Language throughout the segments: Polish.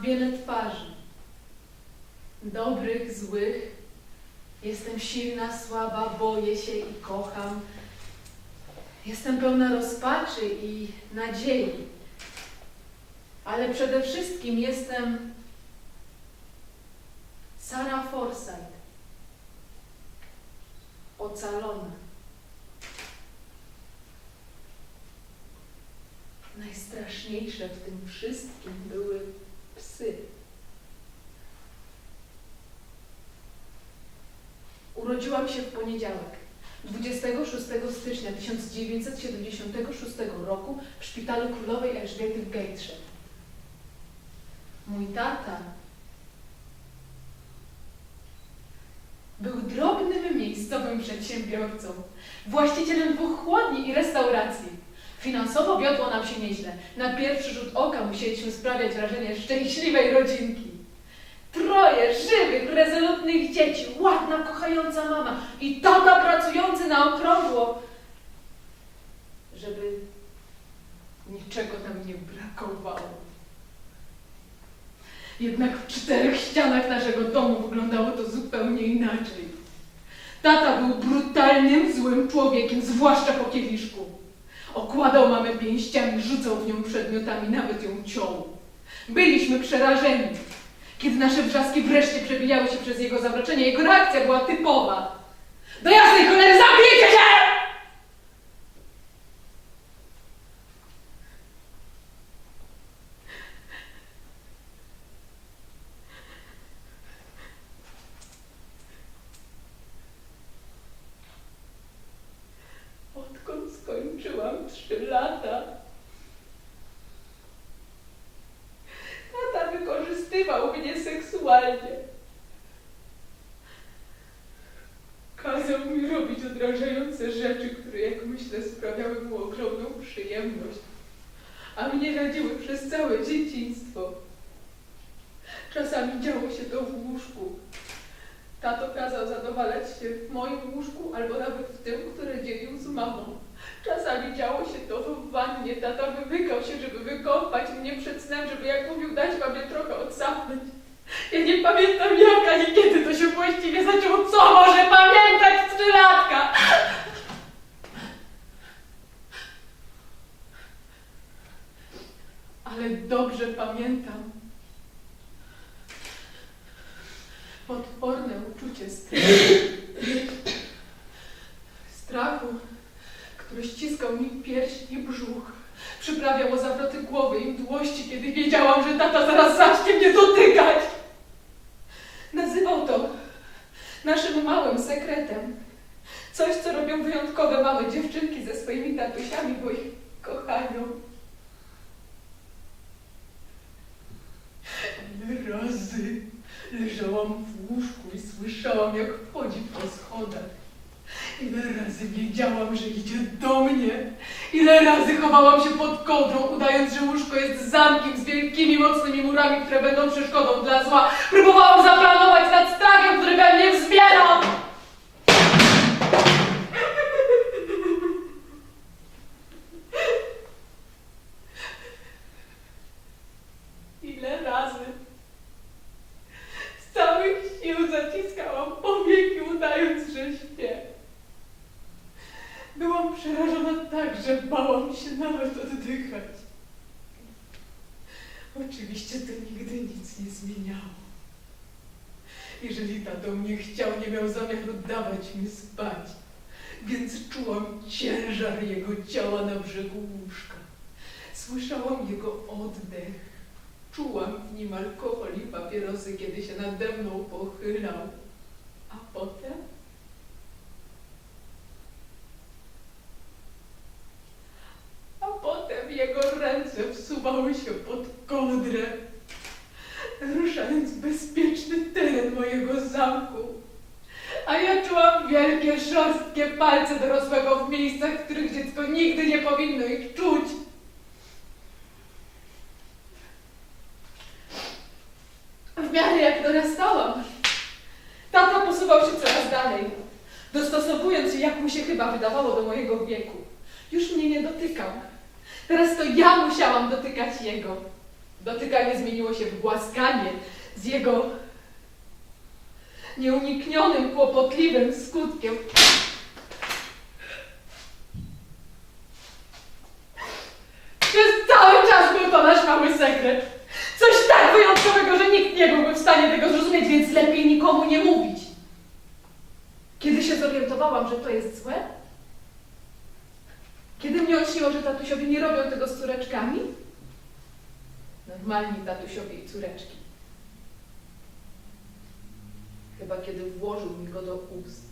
wiele twarzy. Dobrych, złych. Jestem silna, słaba, boję się i kocham. Jestem pełna rozpaczy i nadziei. Ale przede wszystkim jestem Sarah Forsyth. Ocalona. Najstraszniejsze w tym wszystkim były psy. Urodziłam się w poniedziałek, 26 stycznia 1976 roku w szpitalu królowej Elżbiety w Gateshead. Mój tata był drobnym miejscowym przedsiębiorcą, właścicielem 2 chłodni i restauracji. Finansowo wiodło nam się nieźle. Na pierwszy rzut oka musieliśmy sprawiać wrażenie szczęśliwej rodzinki. 3 żywych, rezolutnych dzieci, ładna, kochająca mama i tata pracujący na okrągło, żeby niczego nam nie brakowało. Jednak w 4 ścianach naszego domu wyglądało to zupełnie inaczej. Tata był brutalnym, złym człowiekiem, zwłaszcza po kieliszku. Okładał mamę pięściami, rzucał w nią przedmiotami, nawet ją ciął. Byliśmy przerażeni. Kiedy nasze wrzaski wreszcie przebijały się przez jego zawroczenie, jego reakcja była typowa. Do jasnej cholery, zabijcie się! Odkąd skończyłam 3 lata, tata wykorzystywał mnie seksualnie. Kazał mi robić odrażające rzeczy, które, jak myślę, sprawiały mu ogromną przyjemność, a mnie radziły przez całe dzieciństwo. Czasami działo się to w łóżku. Tato kazał zadowalać się w moim łóżku albo nawet w tym, które dzielił z mamą. Czasami działo się to w wannie. Tata wymykał się, żeby wykąpać mnie przed snem, żeby, jak mówił, dać mamie trochę odsapnąć. Ja nie pamiętam jak ani kiedy to się właściwie zaczęło. Co może pamiętać 3-latka? Ale dobrze pamiętam potworne uczucie strachu, który ściskał mi pierś i brzuch. Przyprawiał o zawroty głowy i mdłości, kiedy wiedziałam, że tata zaraz zacznie mnie dotykać. Nazywał to naszym małym sekretem. Coś, co robią wyjątkowe małe dziewczynki ze swoimi tatusiami, bo ich kochają. Ile razy leżałam w łóżku i słyszałam, jak wchodzi po schodach. Ile razy wiedziałam, że idzie do mnie. Ile razy chowałam się pod kołdrą, udając, że łóżko jest zamkiem z wielkimi, mocnymi murami, które będą przeszkodą dla zła. Próbowałam zaplanować nad strachem, który we mnie wzbierał. Ile razy z całych sił zaciskałam powieki, udając, że śpię. Byłam przerażona tak, że bałam się nawet oddychać. Oczywiście to nigdy nic nie zmieniało. Jeżeli tato mnie chciał, nie miał zamiaru dawać mi spać, więc czułam ciężar jego ciała na brzegu łóżka. Słyszałam jego oddech. Czułam w nim alkohol i papierosy, kiedy się nade mną pochylał. A potem? A potem jego ręce wsuwały się pod kołdrę, ruszając bezpieczny teren mojego zamku. A ja czułam wielkie, szorstkie palce dorosłego w miejscach, w których dziecko nigdy nie powinno ich czuć. W miarę jak dorastałam, tata posuwał się coraz dalej, dostosowując się, jak mu się chyba wydawało, do mojego wieku. Już mnie nie dotykał. Teraz to ja musiałam dotykać jego. Dotykanie zmieniło się w głaskanie z jego nieuniknionym, kłopotliwym skutkiem. Przez cały czas był to nasz mały sekret. Coś tak wyjątkowego, że nikt nie byłby w stanie tego zrozumieć, więc lepiej nikomu nie mówić. Kiedy się zorientowałam, że to jest złe? Kiedy mnie olśniło, że tatusiowie nie robią tego z córeczkami? Normalni tatusiowie i córeczki. Chyba kiedy włożył mi go do ust.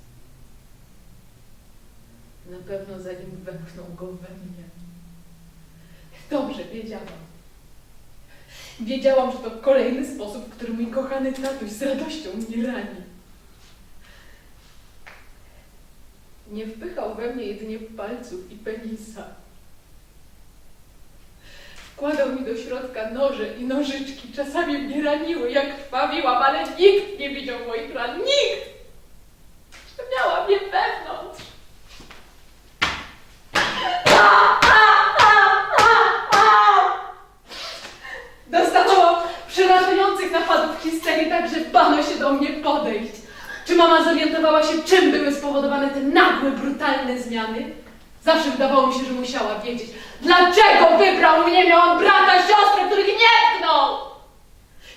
Na pewno zanim wepchnął go we mnie. Dobrze wiedziałam. Wiedziałam, że to kolejny sposób, w którym mój kochany tatuś z radością mnie rani. Nie wpychał we mnie jedynie palców i penisa. Wkładał mi do środka noże i nożyczki. Czasami mnie raniły, jak krwawiłam, ale nikt nie widział moich ran. Nikt! Że miałam je wewnątrz. Dostawałam przerażających napadów histerii, tak że bano się do mnie podejść. Czy mama zorientowała się, czym były spowodowane te nagłe, brutalne zmiany? Zawsze wydawało mi się, że musiała wiedzieć. Dlaczego wybrał mnie? Miałam brata, siostrę, których nie tknął!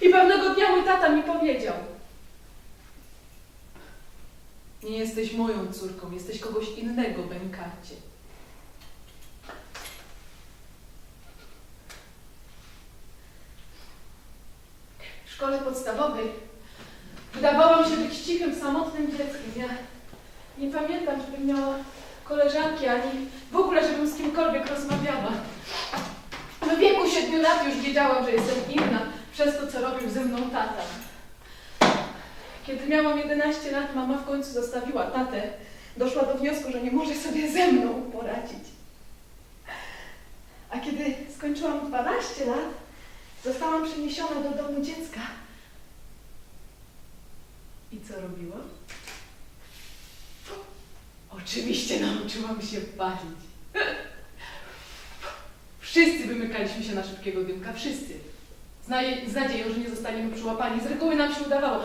I pewnego dnia mój tata mi powiedział: nie jesteś moją córką, jesteś kogoś innego, Benkacie. W szkole podstawowej wydawałam się być cichym, samotnym dzieckiem. Ja nie pamiętam, żebym miała koleżanki, ani w ogóle, żebym z kimkolwiek rozmawiała. W wieku 7 lat już wiedziałam, że jestem inna przez to, co robił ze mną tata. Kiedy miałam 11 lat, mama w końcu zostawiła tatę. Doszła do wniosku, że nie może sobie ze mną poradzić. A kiedy skończyłam 12 lat, zostałam przeniesiona do domu dziecka. I co robiłam? Oczywiście nauczyłam się palić. Wszyscy wymykaliśmy się na szybkiego dymka, wszyscy. Z nadzieją, że nie zostaniemy przyłapani. Z reguły nam się udawało.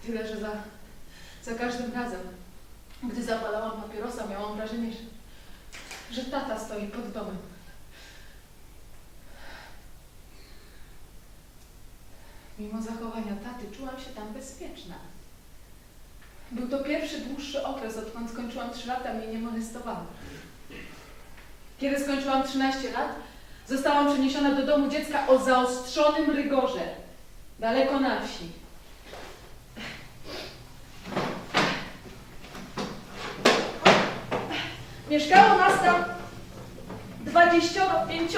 Tyle, że za każdym razem, gdy zapalałam papierosa, miałam wrażenie, że tata stoi pod domem. Mimo zachowania taty czułam się tam bezpieczna. Był to pierwszy dłuższy okres, odkąd skończyłam 3 lata, mnie nie molestowano. Kiedy skończyłam 13 lat, zostałam przeniesiona do domu dziecka o zaostrzonym rygorze, daleko na wsi. Mieszkało nas tam 25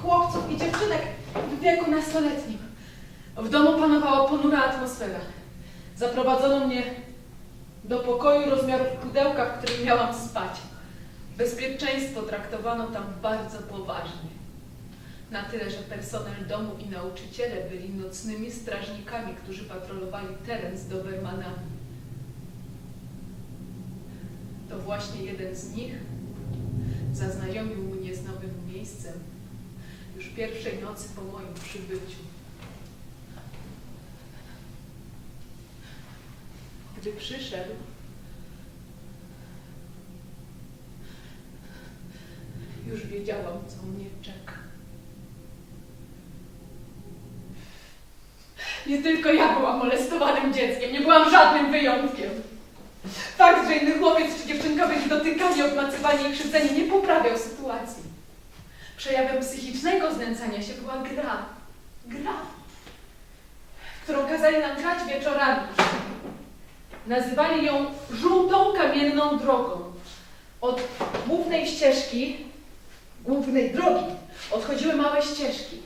chłopców i dziewczynek w wieku nastoletnim. W domu panowała ponura atmosfera. Zaprowadzono mnie do pokoju rozmiarów pudełka, w którym miałam spać. Bezpieczeństwo traktowano tam bardzo poważnie. Na tyle, że personel domu i nauczyciele byli nocnymi strażnikami, którzy patrolowali teren z dobermanami. To właśnie jeden z nich zaznajomił mnie z nowym miejscem już pierwszej nocy po moim przybyciu. Gdy przyszedł, już wiedziałam, co mnie czeka. Nie tylko ja byłam molestowanym dzieckiem, nie byłam żadnym wyjątkiem. Fakt, że inny chłopiec czy dziewczynka byli dotykani, obmacywani i krzywdzeni, nie poprawiał sytuacji. Przejawem psychicznego znęcania się była gra, którą kazali nam grać wieczorami. Nazywali ją żółtą kamienną drogą. Od głównej drogi, odchodziły małe ścieżki.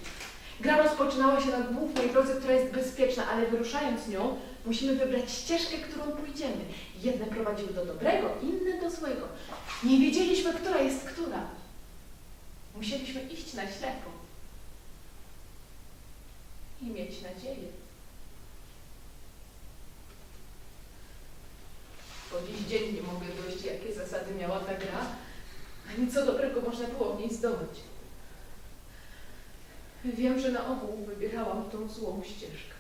Gra rozpoczynała się na głównej drodze, która jest bezpieczna, ale wyruszając nią, musimy wybrać ścieżkę, którą pójdziemy. Jedne prowadziły do dobrego, inne do złego. Nie wiedzieliśmy, która jest która. Musieliśmy iść na ślepo i mieć nadzieję. Po dziś dzień nie mogę dojść, jakie zasady miała ta gra, ani co dobrego można było w niej zdobyć. Wiem, że na ogół wybierałam tą złą ścieżkę.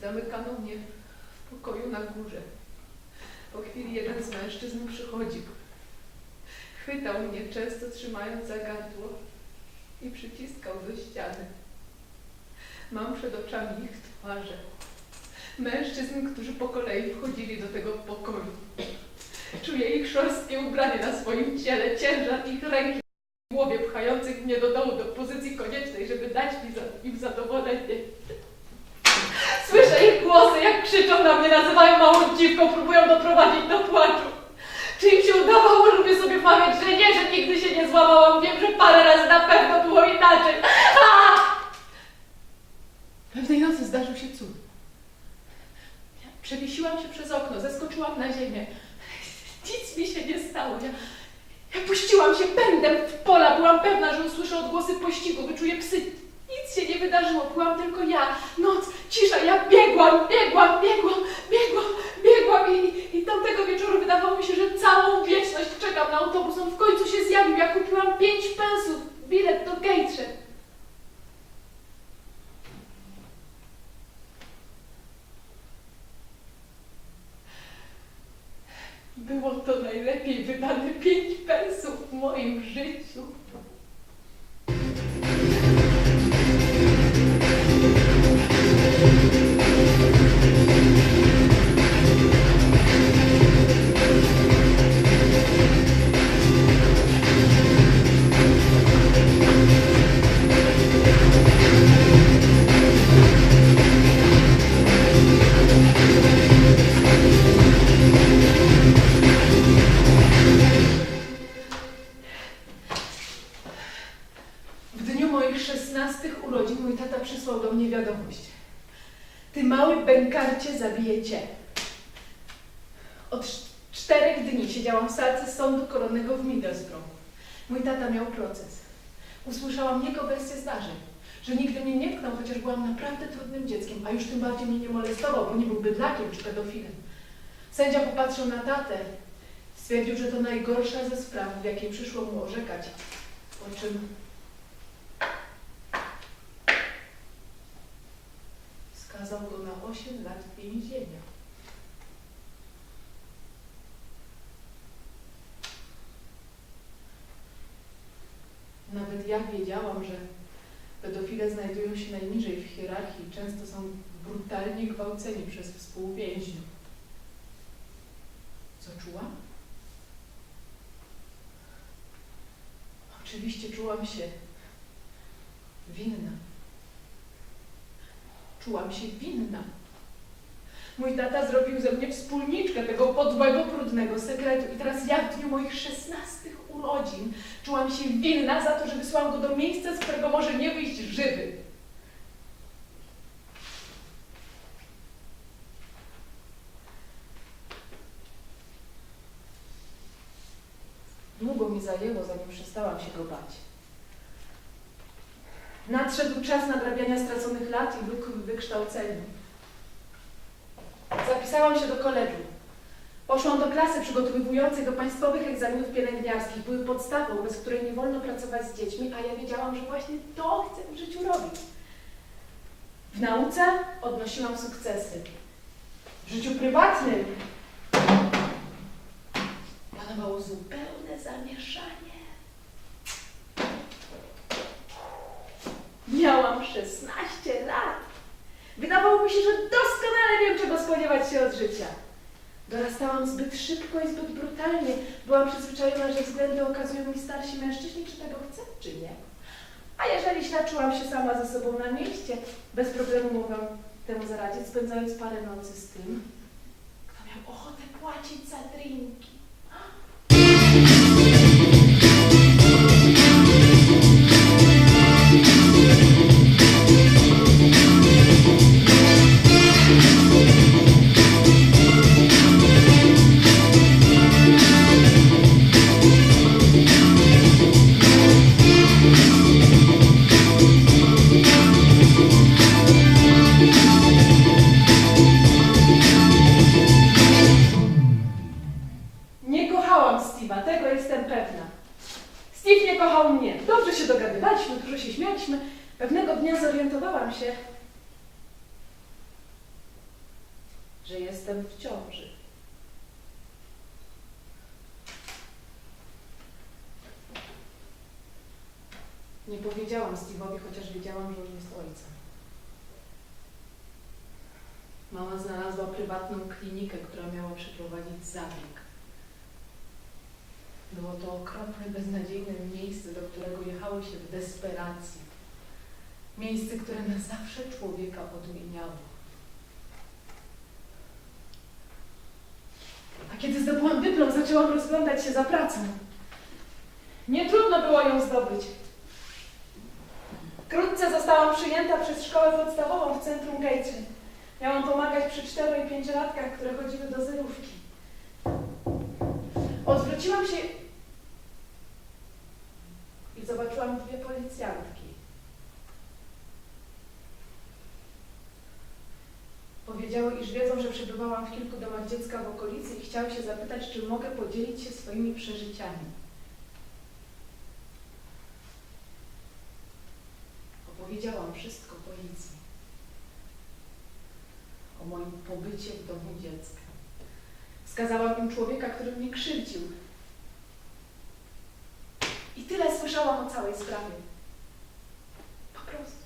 Zamykano mnie w pokoju na górze. Po chwili jeden z mężczyzn przychodził. Chwytał mnie, często trzymając za gardło, i przyciskał do ściany. Mam przed oczami ich twarze. Mężczyzn, którzy po kolei wchodzili do tego pokoju. Czuję ich szorstkie ubranie na swoim ciele, ciężar ich ręki w głowie pchających mnie do dołu, do pozycji koniecznej, żeby dać im zadowolenie. Słyszę ich głosy, jak krzyczą na mnie, nazywają małą dziwką, próbują doprowadzić do płaczu. Czy im się udawało? Lubię sobie wmawiać, że nie, że nigdy się nie złamałam. Wiem, że parę razy na pewno było inaczej. Pewnej nocy zdarzył się cud. Przewiesiłam się przez okno, zeskoczyłam na ziemię. Nic mi się nie stało. Ja puściłam się pędem w pola. Byłam pewna, że usłyszę odgłosy pościgu, wyczuję psy. Nic się nie wydarzyło. Byłam tylko ja. Noc, cisza. Ja biegłam i tamtego wieczoru wydawało mi się, że całą wieczność czekam na autobus. On w końcu się zjawił. Ja kupiłam 5 pensów. Bilet do Gateshead. Było to najlepiej wydane 5 pensów w moim życiu. W dniu moich 16 urodzin mój tata przysłał do mnie wiadomość. Ty mały bękarcie, zabiję cię. Od 4 dni siedziałam w salce sądu koronnego w Middlesbrough. Mój tata miał proces. Usłyszałam jego wersję zdarzeń, że nigdy mnie nie tknął, chociaż byłam naprawdę trudnym dzieckiem, a już tym bardziej mnie nie molestował, bo nie był bydlakiem czy pedofilem. Sędzia popatrzył na tatę, stwierdził, że to najgorsza ze spraw, w jakiej przyszło mu orzekać, po czym skazał go na 8 lat więzienia. Nawet ja wiedziałam, że pedofile znajdują się najniżej w hierarchii i często są brutalnie gwałceni przez współwięźniów. Co czułam? Oczywiście czułam się winna. Czułam się winna. Mój tata zrobił ze mnie wspólniczkę tego podłego, brudnego sekretu. I teraz ja w dniu moich 16 urodzin czułam się winna za to, że wysłałam go do miejsca, z którego może nie wyjść żywy. Długo mi zajęło, zanim przestałam się go bać. Nadszedł czas nadrabiania straconych lat i luk w wykształceniu. Zapisałam się do koledżu. Poszłam do klasy przygotowywującej do państwowych egzaminów pielęgniarskich. Były podstawą, bez której nie wolno pracować z dziećmi, a ja wiedziałam, że właśnie to chcę w życiu robić. W nauce odnosiłam sukcesy. W życiu prywatnym panowało zupełne zamieszanie. Miałam 16 lat. Wydawało mi się, że doskonale wiem, czego spodziewać się od życia. Dorastałam zbyt szybko i zbyt brutalnie. Byłam przyzwyczajona, że względy okazują mi starsi mężczyźni, czy tego chcę, czy nie. A jeżeli źle czułam się sama ze sobą na mieście, bez problemu mogłam temu zaradzić, spędzając parę nocy z tym, kto miał ochotę płacić za drinki. Steve nie kochał mnie. Dobrze się dogadywaliśmy, dużo się śmialiśmy. Pewnego dnia zorientowałam się, że jestem w ciąży. Nie powiedziałam Steve'owi, chociaż wiedziałam, że on jest ojcem. Mama znalazła prywatną klinikę, która miała przeprowadzić zabieg. Było to okropne, beznadziejne miejsce, do którego jechało się w desperacji. Miejsce, które na zawsze człowieka odmieniało. A kiedy zdobyłam dyplom, zaczęłam rozglądać się za pracą. Nie trudno było ją zdobyć. Wkrótce zostałam przyjęta przez szkołę podstawową w centrum Gateshead. Miałam pomagać przy 4- i 5-latkach, które chodziły do zerówki. Odwróciłam się i zobaczyłam 2 policjantki. Powiedziały, iż wiedzą, że przebywałam w kilku domach dziecka w okolicy i chciały się zapytać, czy mogę podzielić się swoimi przeżyciami. Opowiedziałam wszystko policji. O moim pobycie w domu dziecka. Wskazałam im człowieka, który mnie krzywdził. I tyle słyszałam o całej sprawie. Po prostu.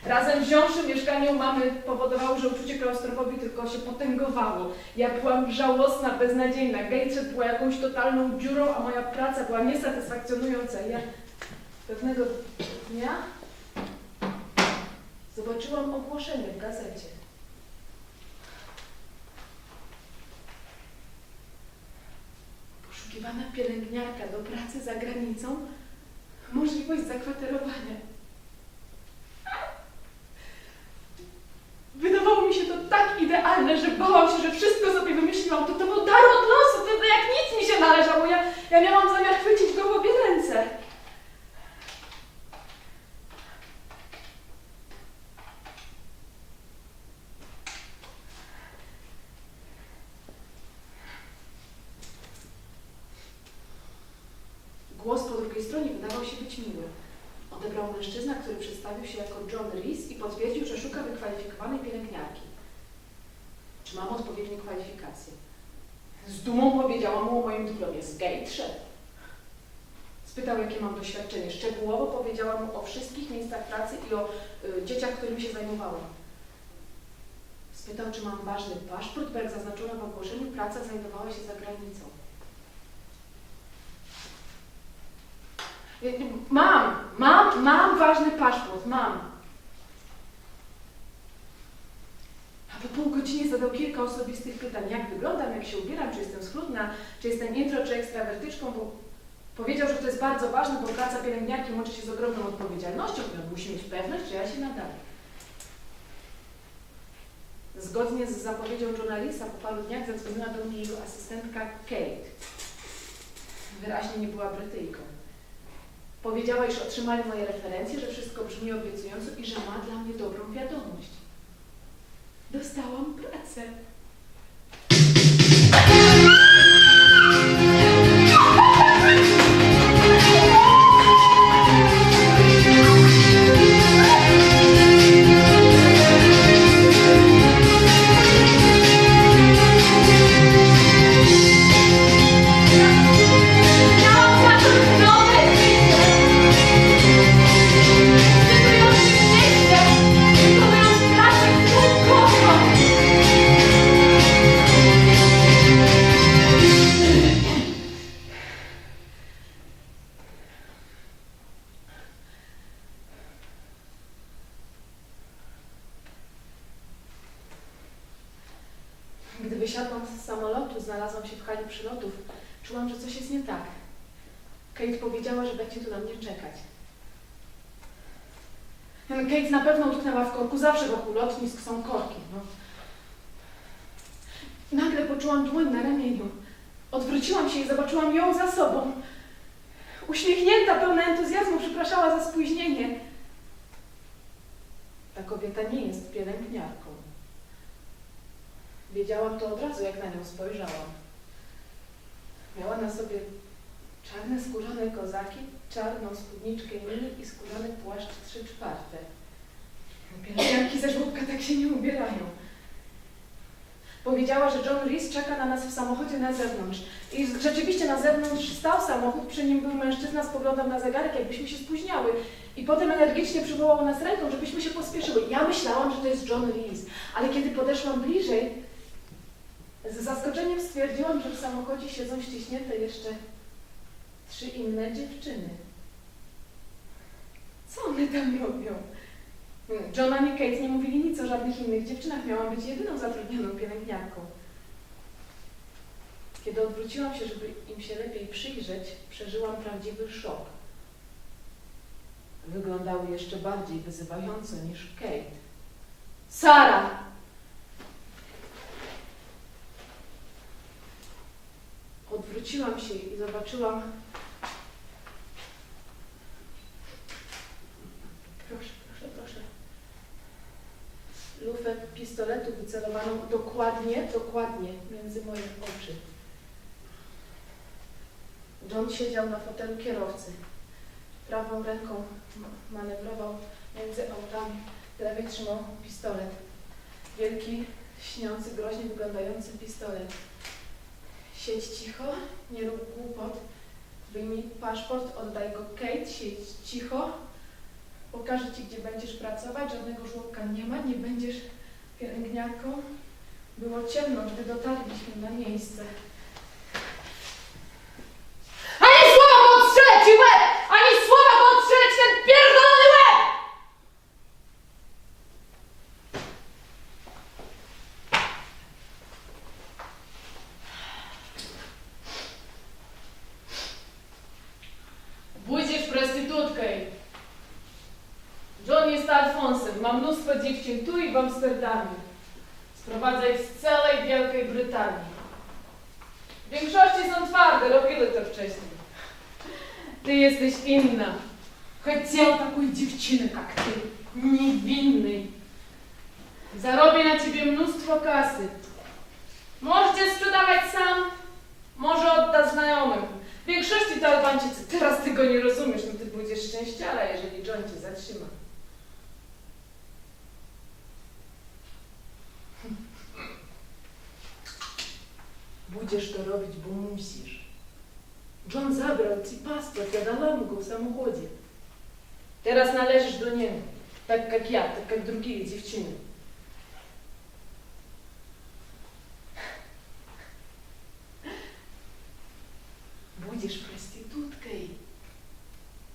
Razem wziąwszy mieszkanie u mamy powodowało, że uczucie klaustrofobii tylko się potęgowało. Ja byłam żałosna, beznadziejna. Gateshead była jakąś totalną dziurą, a moja praca była niesatysfakcjonująca. Ja pewnego dnia zobaczyłam ogłoszenie w gazecie. Poszukiwana pielęgniarka do pracy za granicą, możliwość zakwaterowania. Wydawało mi się to tak idealne, że bałam się, że wszystko sobie wymyśliłam. To był dar od losu, to jak nic mi się należało. Ja miałam zamiar chwycić go w obie ręce. Głos po drugiej stronie wydawał się być miły. Odebrał mężczyzna, który przedstawił się jako John Reese i potwierdził, że szuka wykwalifikowanej pielęgniarki. Czy mam odpowiednie kwalifikacje? Z dumą powiedziałam mu o moim dyplomie z Gateshead. Spytał, jakie mam doświadczenie. Szczegółowo powiedziałam mu o wszystkich miejscach pracy i o dzieciach, którymi się zajmowałam. Spytał, czy mam ważny paszport, bo jak zaznaczono w ogłoszeniu, praca znajdowała się za granicą. Mam ważny paszport, mam. A po pół godziny zadał kilka osobistych pytań. Jak wyglądam, jak się ubieram, czy jestem schludna, czy jestem intro, czy ekstrawertyczką, bo powiedział, że to jest bardzo ważne, bo praca pielęgniarki łączy się z ogromną odpowiedzialnością i on musi mieć pewność, że ja się nadaję. Zgodnie z zapowiedzią Johna Reese'a po paru dniach zadzwoniła do mnie jego asystentka Kate. Wyraźnie nie była Brytyjką. Powiedziała, iż otrzymali moje referencje, że wszystko brzmi obiecująco i że ma dla mnie dobrą wiadomość. Dostałam pracę. Gdy wysiadłam z samolotu, znalazłam się w hali przylotów, czułam, że coś jest nie tak. Kate powiedziała, że będzie tu na mnie czekać. Kate na pewno utknęła w korku, zawsze wokół lotnisk są korki. No. Nagle poczułam dłoń na ramieniu. Odwróciłam się i zobaczyłam ją za sobą. Uśmiechnięta, pełna entuzjazmu, przepraszała za spóźnienie. Ta kobieta nie jest pielęgniarką. Wiedziałam to od razu, jak na nią spojrzałam. Miała na sobie Czarne skórzane kozaki, czarną spódniczkę mini i skórzany płaszcz 3/4. Pielęgniarki ze żłobka tak się nie ubierają. Powiedziała, że John Reese czeka na nas w samochodzie na zewnątrz. I rzeczywiście na zewnątrz stał samochód, przy nim był mężczyzna, spoglądał na zegarek, jakbyśmy się spóźniały. I potem energicznie przywołał nas ręką, żebyśmy się pospieszyły. Ja myślałam, że to jest John Reese, ale kiedy podeszłam bliżej, z zaskoczeniem stwierdziłam, że w samochodzie siedzą ściśnięte jeszcze 3 inne dziewczyny. Co one tam robią? John ani Kate nie mówili nic o żadnych innych dziewczynach. Miałam być jedyną zatrudnioną pielęgniarką. Kiedy odwróciłam się, żeby im się lepiej przyjrzeć, przeżyłam prawdziwy szok. Wyglądały jeszcze bardziej wyzywająco niż Kate. Sara! Odwróciłam się i zobaczyłam... Proszę. Lufę pistoletu wycelowaną dokładnie między moje oczy. John siedział na fotelu kierowcy. Prawą ręką manewrował między autami, w lewej trzymał pistolet. Wielki, śniący, groźnie wyglądający pistolet. Siedź cicho, nie rób głupot. Wyjmij paszport, oddaj go Kate, siedź cicho. Pokażę ci, gdzie będziesz pracować, żadnego żłobka nie ma, nie będziesz pielęgniarką. Było ciemno, gdy dotarliśmy na miejsce. Ani słowa, bo odstrzelę ci łeb! Ani słowa, bo odstrzelę ci ten pierdolony łeb! Pójdziesz prostytutkę. John jest Alfonsem, ma mnóstwo dziewczyn tu i w Amsterdamie. Sprowadza ich z całej Wielkiej Brytanii. W większości są twarde, robiły to wcześniej. Ty jesteś inna. Chciał takiej dziewczyny jak ty, niewinnej. Zarobię na ciebie mnóstwo kasy. Możecie sprzedawać sam, może odda znajomym. W większości to Albańczycy. Teraz ty go nie rozumiesz, no ty pójdziesz szczęściara, jeżeli John cię zatrzyma. Będziesz to robić, bo musisz. John zabrał ci paszport, ja dałam go w samochodzie. Teraz należysz do niego, tak jak ja, tak jak drugie dziewczyny. Будешь проституткой.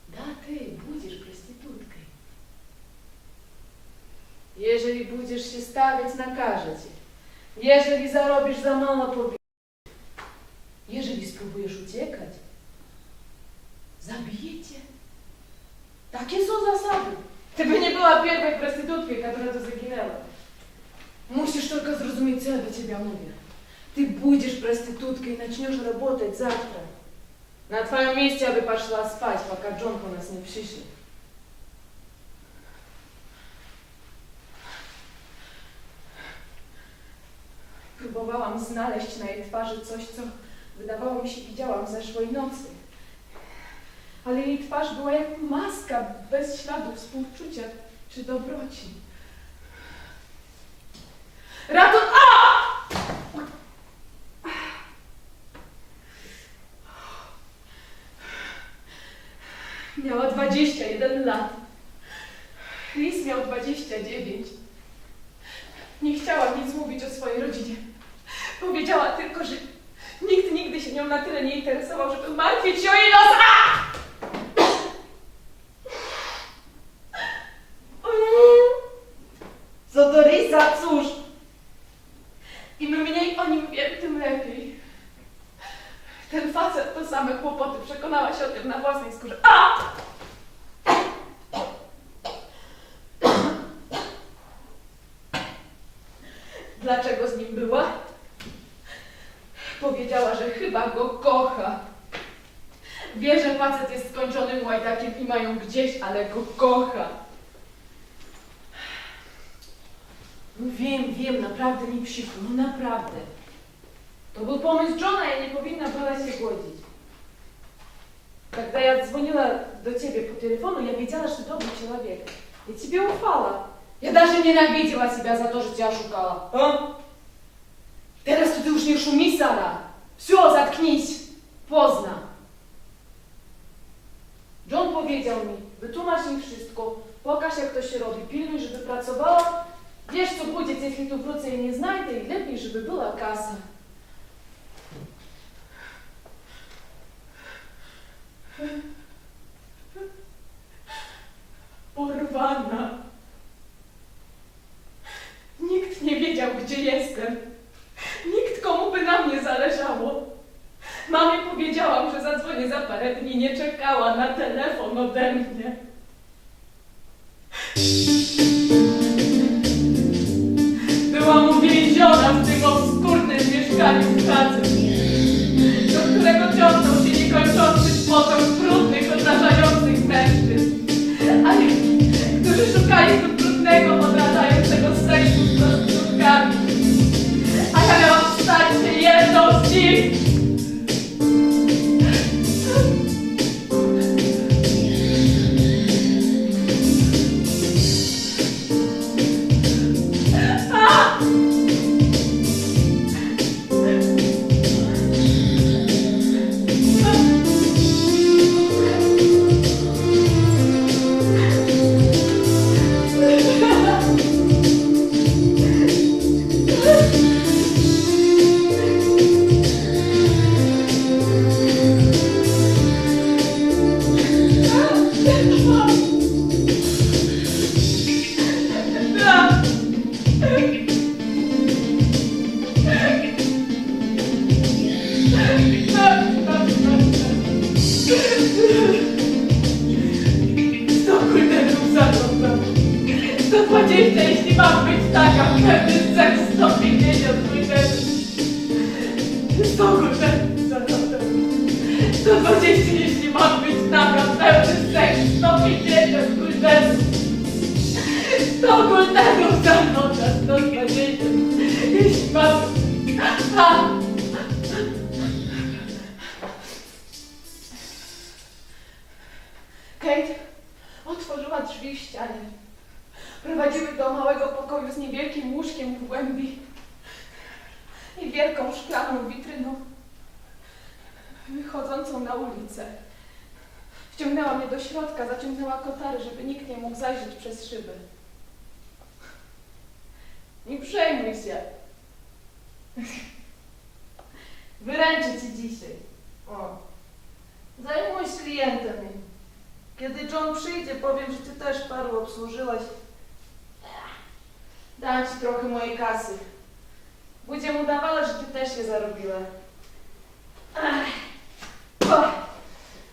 Да, ty будешь проституткой. Jeżeli będziesz się stawiać, nakażę ci. Jeżeli zarobisz za mało, powiem. Jeżeli spróbujesz uciekać, zabiję cię. Takie są zasady. Ty by nie była pierwszej prostytutki, która to zaginęła. Musisz tylko zrozumieć, co ja do ciebie mówię. Ty będziesz prostytutką i zaczniesz работать завтра. Na twoim miejscu aby poszła spać, пока John po nas nie przyszedł. Próbowałam znaleźć na jej twarzy coś, co wydawało mi się widziałam zeszłej nocy. Ale jej twarz była jak maska, bez śladu współczucia czy dobroci. Raton! Miała 21 lat. Chris miał 29. Nie chciała nic mówić o swojej rodzinie. Powiedziała tylko, że nikt nigdy się nią na tyle nie interesował, żeby martwić się o jej los. Co do Risa, cóż? Im mniej o nim wiem, tym lepiej. Ten facet to same kłopoty. Przekonała się o tym na własnej skórze. Dlaczego z nim była? Powiedziała, że chyba go kocha. Wie, że facet jest skończonym łajdakiem i mają gdzieś, ale go kocha. No wiem, naprawdę mi przykro, no naprawdę. To był pomysł Johna i nie powinna była się godzić. Когда я звонила до тебя по телефону, я видела, что ты добрый человек. Я тебе уфала. Я даже ненавидела себя за то, что тебя шукала. А? Teraz to ty już nie szumi, Sara. Все, zatknись. Pozdna. John powiedział mi, wytłumacz im wszystko, pokaż jak to się robi, pilnuj, żeby pracowała. Wiesz co będzie, jeśli tu wrócę i nie znajdę i lepiej, żeby była kasa. Porwana. Nikt nie wiedział, gdzie jestem. Nikt, komu by na mnie zależało. Mamie powiedziałam, że zadzwonię za parę dni. Nie czekała na telefon ode mnie. Byłam uwięziona w tym obskurnym mieszkaniu w Hadze, do którego ciągnął się niekończący potok brudnych, odrażających mężczyzn, ale którzy szukali tu brudnego, odrażającego seksu z prostytutkami. A ja miałam stać się jedną z nich. Jeśli mam być taka, pewny seks 150 kulderów. 100 kulderów zarobę. 120, jeśli mam być taka, pewny seks 150 kulderów. 100 kulderów za nocę, 120, jeśli mam być taka. Kate otworzyła drzwi w ścianie. Prowadziły do małego pokoju z niewielkim łóżkiem w głębi i wielką szklaną witryną wychodzącą na ulicę. Wciągnęła mnie do środka, zaciągnęła kotary, żeby nikt nie mógł zajrzeć przez szyby. Nie przejmuj się. Wyręczę ci dzisiaj. O. Zajmuj się klientem. Kiedy John przyjdzie, powiem, że ty też paru obsłużyłaś. Dam ci trochę mojej kasy. Będzie mu dawała, że ty też je zarobiła.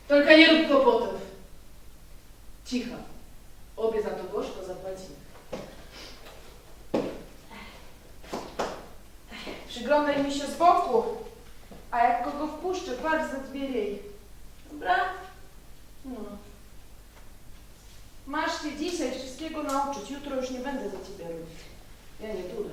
Tylko nie rób kłopotów. Cicho. Obie za to gorzko zapłacimy. Przyglądaj mi się z boku, a jak kogo wpuszczę, patrz za dwie jej. Dobra? No. Masz się dzisiaj wszystkiego nauczyć. Jutro już nie będę za ciebie robić. Ja nie tulę.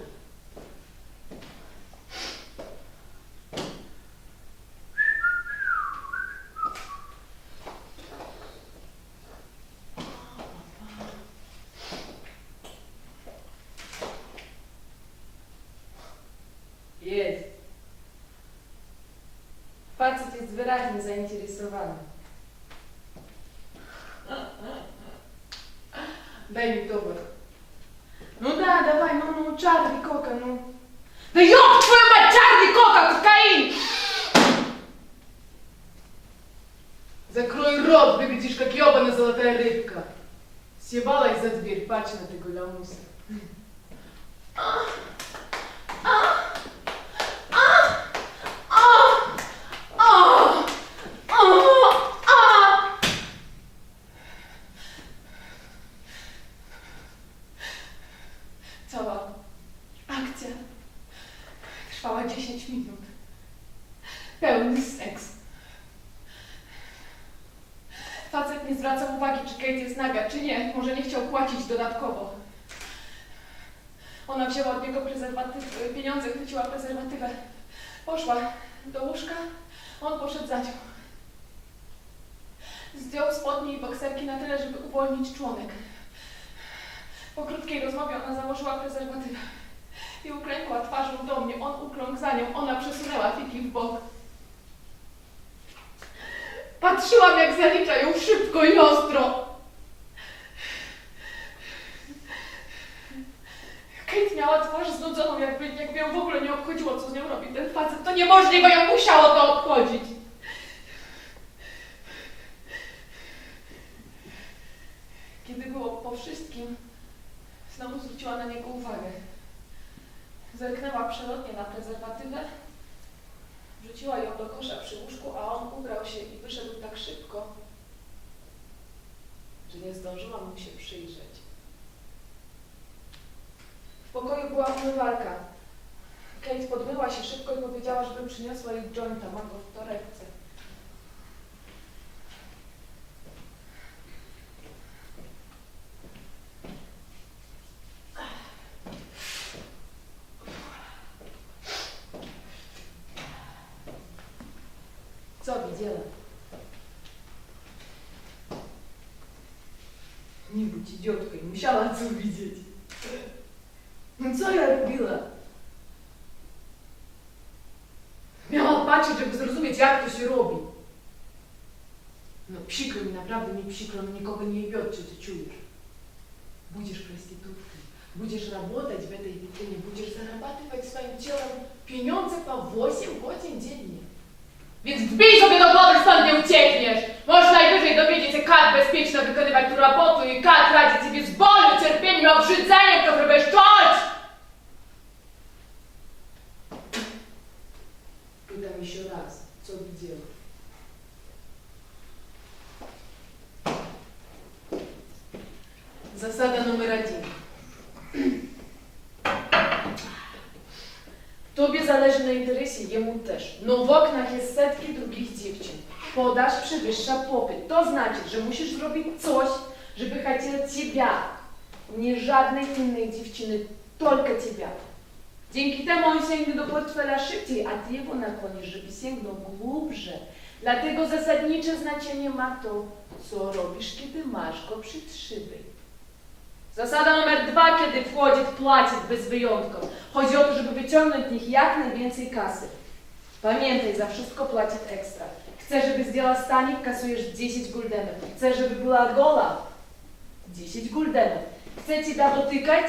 Jest. Facet jest wyraźnie zainteresowany. Daj mi towar. Ну да, давай, ну, Чарли Кока, ну. Да ёб твою мать, Чарли Кока, кокаин! Закрой рот, выглядишь как ёбаная золотая рыбка. Съебалась за дверь, паче на ты гулямуса. Cała akcja trwała 10 minut. Pełny seks. Facet nie zwracał uwagi, czy Kate jest naga, czy nie. Może nie chciał płacić dodatkowo. Ona wzięła od niego pieniądze, chwyciła prezerwatywę. Poszła do łóżka, on poszedł za nią. Zdjął spodnie i bokserki na tyle, żeby uwolnić członek. Po krótkiej rozmowie ona założyła prezerwatywę i uklękła twarzą do mnie. On ukląkł za nią, ona przesunęła fiki w bok. Patrzyłam, jak zalicza ją szybko i ostro. Kate miała twarz znudzoną, jakby ją w ogóle nie obchodziło, co z nią robi ten facet. To niemożliwe, ją musiało to obchodzić. Kiedy było po wszystkim, znowu zwróciła na niego uwagę. Zerknęła przelotnie na prezerwatywę, wrzuciła ją do kosza przy łóżku, a on ubrał się i wyszedł tak szybko, że nie zdążyłam mu się przyjrzeć. W pokoju była umywalka. Kate podmyła się szybko i powiedziała, żebym przyniosła jej jointa, ma go w torebce. Co widziała? Nie bądź idiotką, musiała co widzieć. No co ja robiła? Miała patrzeć, żeby zrozumieć, jak to się robi. No przykro mi, naprawdę mi przykro, no nikogo nie jebет, czy ty czujesz. Будешь проституткой, будешь работать в этой витрине, будешь зарабатывать своим телом pieniądze po 8 godzin dziennie. Więc wbij sobie do głowy, stąd nie uciekniesz! Możesz najwyżej dowiedzieć się, jak bezpiecznie wykonywać tu robotę i jak radzić sobie z bolem, cierpieniem, obrzydzeniem, które będziesz czuć! Pytam jeszcze raz, co widziała? Zasada numer 1. Tobie zależy na interesie, jemu też. No w oknach jest setki drugich dziewczyn. Podaż przewyższa popyt. To znaczy, że musisz zrobić coś, żeby chciał ciebie. Nie żadnej innej dziewczyny, tylko ciebie. Dzięki temu on sięgnie do portfela szybciej, a ty jego nakłonisz, żeby sięgnął głębsze. Dlatego zasadnicze znaczenie ma to, co robisz, kiedy masz go przed szybą. Zasada numer 2, kiedy wchodzi, płaci bez wyjątku. Chodzi o to, żeby wyciągnąć z nich jak najwięcej kasy. Pamiętaj, za wszystko płacić ekstra. Chcesz, żeby zdjęła stanik, kasujesz 10 guldenów. Chcesz, żeby była gola? 10 guldenów. Chce cię dotykać?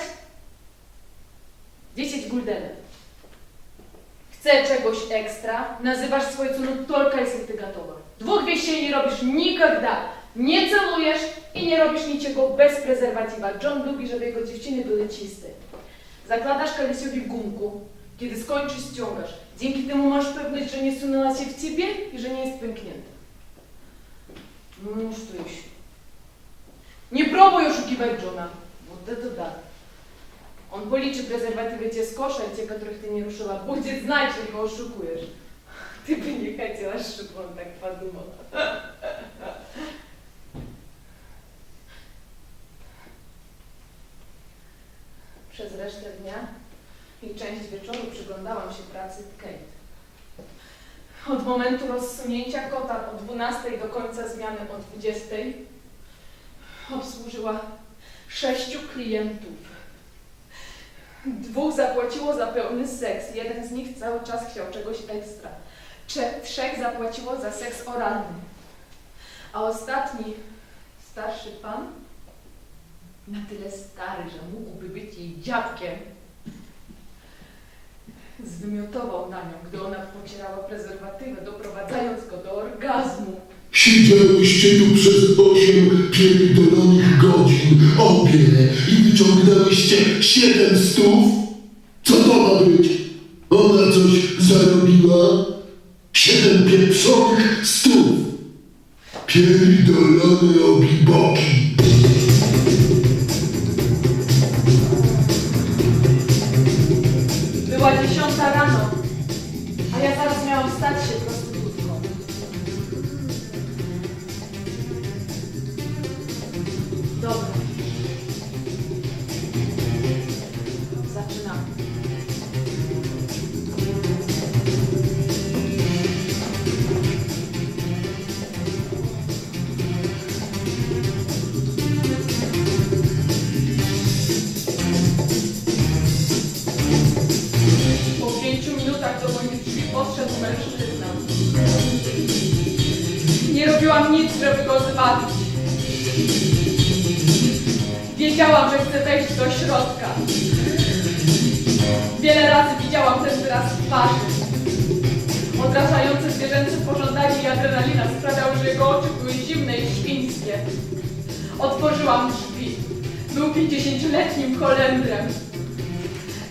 10 guldenów. Chce czegoś ekstra? Nazywasz swoją cenę tylko, jeśli ty gotowa. 2 wещей nie robisz nigdy. Nie celujesz i nie robisz niczego bez prezerwatywa. John lubi, żeby jego dziewczyny były czyste. Zakładasz kolesiowi gumkę, kiedy skończysz, ściągasz. Dzięki temu masz pewność, że nie sunęła się w ciebie i że nie jest pęknięta. No już to już. Nie próbuj oszukiwać Johna. Вот это да. On policzy prezerwatywy cię z kosza i te, których ty nie ruszyła. Będzie znać, że go oszukujesz. Ty by nie chciała, żeby on tak podumał. Przez resztę dnia i część wieczoru przyglądałam się pracy Kate. Od momentu rozsunięcia kota o 12 do końca zmiany o 20 obsłużyła 6 klientów. 2 zapłaciło za pełny seks, 1 z nich cały czas chciał czegoś ekstra. 3 zapłaciło za seks oralny. A ostatni, starszy pan, na tyle stary, że mógłby być jej dziadkiem, zwymiotował na nią, gdy ona pocierała prezerwatywę, doprowadzając go do orgazmu. Siedziałyście tu przez 8 pierdolonych godzin, obie, i wyciągnęłyście 700? Co to ma być? Ona coś zarobiła? 7 pieprzonych stów. Pierdolone obiboki. Była 10 rano, a ja zaraz miałam stać się prostytutką. Dobra. Zaczynamy. do moich drzwi podszedł mężczyzna. Nie robiłam nic, żeby go zwabić. Wiedziałam, że chce wejść do środka. Wiele razy widziałam ten wyraz twarzy. Odrażające zwierzęce pożądanie i adrenalina sprawiały, że jego oczy były zimne i świńskie. Otworzyłam drzwi. Był 50-letnim Holendrem.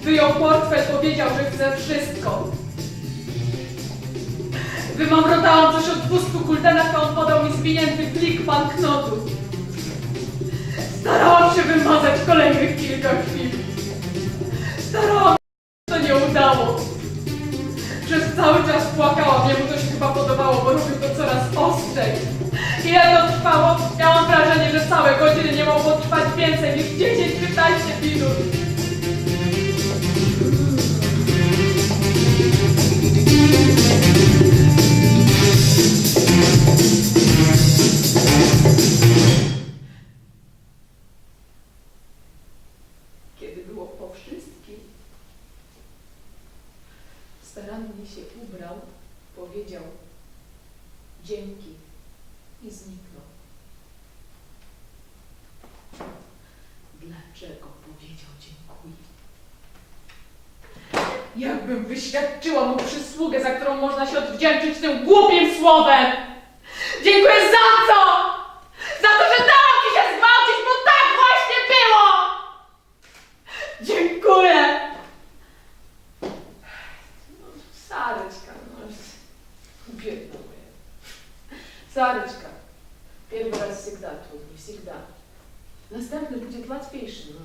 Wyjął portfel, powiedział, że chce wszystko. Wymamrotałam coś o 200 kuldenach, a on podał mi zwinięty plik banknotów. Starałam się wymazać kolejnych kilka chwil. Starałam się, to nie udało. Przez cały czas płakałam, jemu to się chyba podobało, bo robił to coraz ostrzej. Ile to trwało? Miałam wrażenie, że całe godziny nie mogło trwać więcej niż 10-15 minut. Kiedy było po wszystkim, starannie się ubrał, powiedział dzięki i zniknął. Dlaczego powiedział dziękuję? Jakbym wyświadczyła mu przysługę, za którą można się odwdzięczyć tym głupim słowem! Dziękuję za co? Za to, że dałam ci się zgwałcić, bo tak właśnie było! Dziękuję! No, Sareczka, no, biedna moja. Sareczka, pierwszy raz всегда trudniej, всегда. Następny będzie łatwiejszy, no.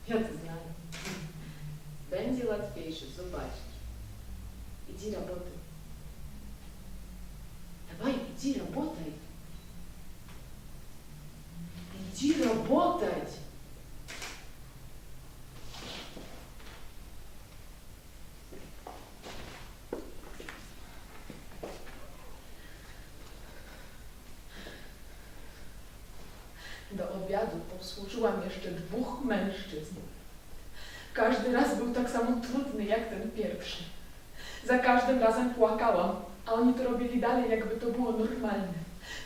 Ja to znam. Będzie łatwiejszy, zobaczysz. Иди работай. Давай, иди работай. Иди работать. Do obiadu obsłużyłam jeszcze 2 mężczyzn. Każdy raz był tak samo trudny jak ten pierwszy. Za każdym razem płakałam, a oni to robili dalej, jakby to było normalne.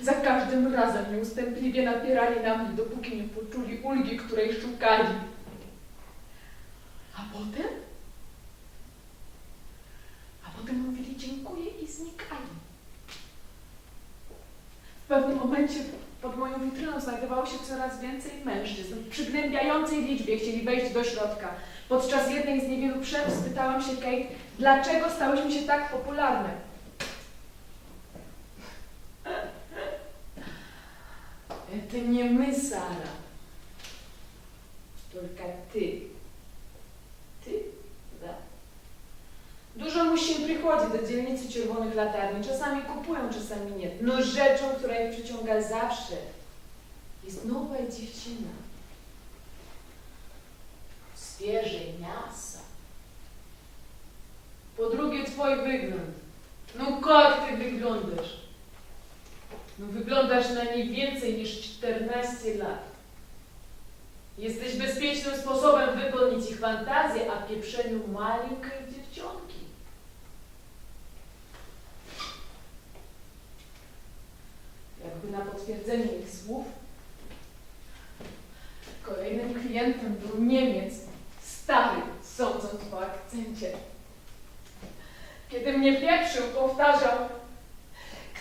Za każdym razem nieustępliwie napierali na mnie, dopóki nie poczuli ulgi, której szukali. A potem mówili dziękuję i znikali. W pewnym momencie pod moją witryną znajdowało się coraz więcej mężczyzn. W przygnębiającej liczbie chcieli wejść do środka. Podczas jednej z niewielu przerw spytałam się Kate, dlaczego stałyśmy się tak popularne. To nie my, Sara. Tylko ty. Ty? Da. Dużo musi przychodzić do dzielnicy Czerwonych Latarni. Czasami kupują, czasami nie. No rzeczą, która ich przyciąga zawsze, jest nowa dziewczyna. Świeżej mięsa. Po drugie, twój wygląd. No jak ty wyglądasz? No wyglądasz na nie więcej niż 14 lat. Jesteś bezpiecznym sposobem wypełnić ich fantazję, a pieprzeniu maleńkiej dziewczonki. Jakby na potwierdzenie ich słów, kolejnym klientem był Niemiec, stary, sądząc po akcencie. Kiedy mnie pieprzył, powtarzał,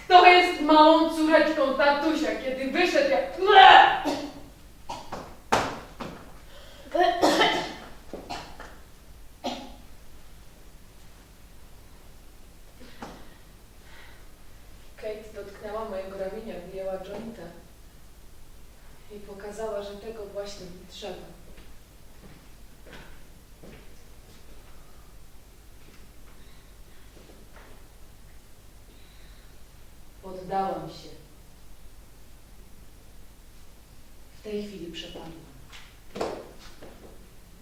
kto jest małą córeczką tatusia, kiedy wyszedł jak... Kate dotknęła mojego ramienia, wyjęła jointa i pokazała, że tego właśnie mi trzeba. Poddałam się. W tej chwili przepadłam.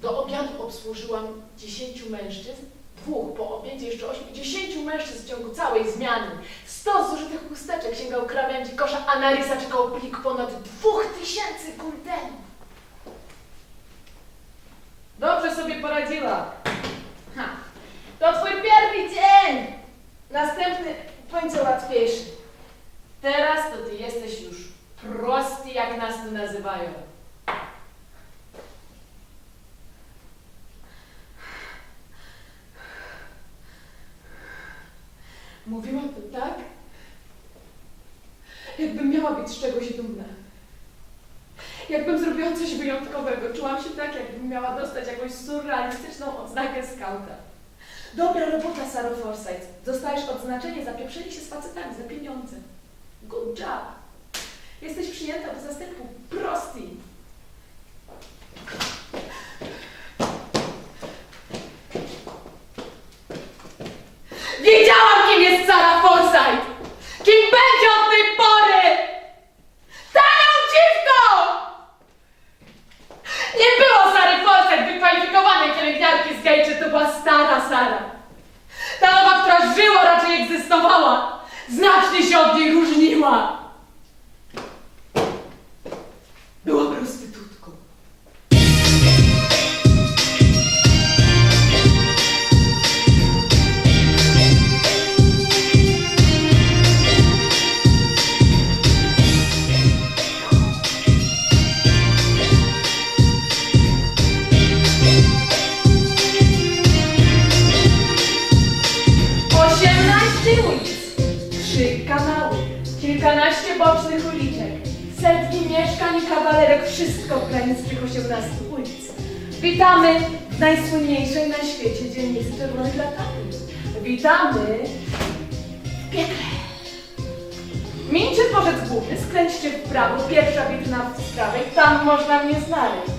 Do obiadu obsłużyłam 10 mężczyzn, 2 po obiedzie, jeszcze 8, 10 mężczyzn w ciągu całej zmiany. 100 zużytych chusteczek sięgał krawędzi kosza, a na Risa czekał plik ponad 2000 kuldenów. Dobrze sobie poradziła. Ha. To twój pierwszy dzień! Następny końce łatwiejszy. Teraz to ty jesteś już prosty, jak nas tu nazywają. Mówiłam to tak, jakbym miała być z czegoś dumna. Jakbym zrobiła coś wyjątkowego. Czułam się tak, jakbym miała dostać jakąś surrealistyczną odznakę skauta. Dobra robota, Saro Forsyth. Dostajesz odznaczenie za pieprzenie się z facetami za pieniądze. Good job. Jesteś przyjęta do zastępu Prosty. Wiedziałam, kim jest Sara Forsyth! Kim będzie od tej pory! Tanią dziwką! Nie było Sary Forsyth, wykwalifikowanej pielęgniarki z Gejczy, to była stara Sara. Ta nowa, która żyła, raczej egzystowała. Znacznie się od niej różniła. Była prostytutką. Kilkanaście bocznych uliczek, setki mieszkań i kawalerek, wszystko w granicy tych 18 ulic. Witamy w najsłynniejszej na świecie dzielnicy Czerwonych Latarzy. Witamy w piekle. Mińcie dworzec główny, skręćcie w prawo, pierwsza witryna z prawej, tam można mnie znaleźć.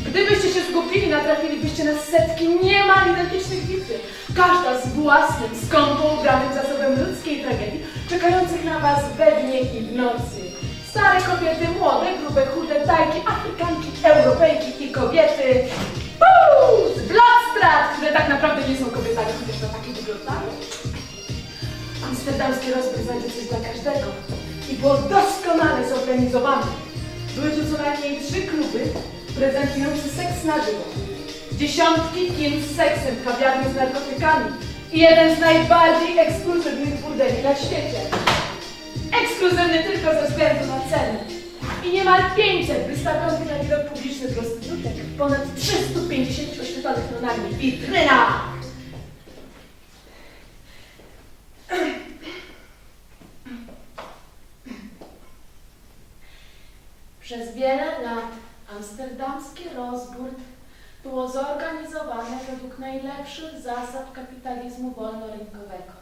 Gdybyście się zgubili, natrafilibyście na setki niemal identycznych witryn, każda z własnym, skąpo ubranym zasobem ludzkiej tragedii, czekających na was we dnie i w nocy. Stare kobiety, młode, grube, chude, tajki, Afrykanki, Europejki i kobiety z Bladstrat, które tak naprawdę nie są kobietami, chociaż na takie wyglądają. Amsterdamski rozwój znajdzie coś dla każdego i było doskonale zorganizowane. Były tu co najmniej 3 kluby prezentujący seks na żywo, dziesiątki kin z seksem, kawiarnie z narkotykami i jeden z najbardziej ekskluzywnych burdeli na świecie. Ekskluzywny tylko ze względu na cenę. I niemal 500 wystawionych na widok publiczny prostytutek w ponad 350 oświetlonych nonami witrynach. Przez wiele lat amsterdamski rozbór było zorganizowane według najlepszych zasad kapitalizmu wolnorynkowego.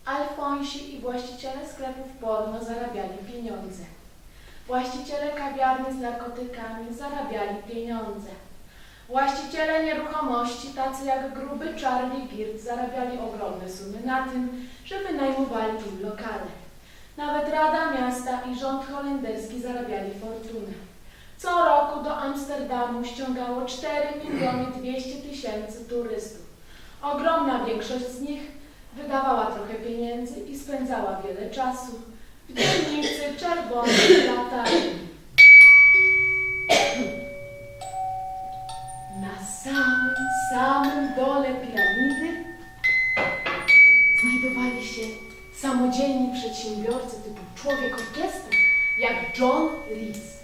Alfonsi i właściciele sklepów porno zarabiali pieniądze. Właściciele kawiarni z narkotykami zarabiali pieniądze. Właściciele nieruchomości, tacy jak gruby Charlie Girt, zarabiali ogromne sumy na tym, że wynajmowali im lokale. Nawet Rada Miasta i rząd holenderski zarabiali fortunę. Co roku do Amsterdamu ściągało 4 200 000 turystów. Ogromna większość z nich wydawała trochę pieniędzy i spędzała wiele czasu w dzielnicy Czerwonych Latarni. Na samym dole piramidy znajdowali się samodzielni przedsiębiorcy typu człowiek orkiestra, jak John Rees.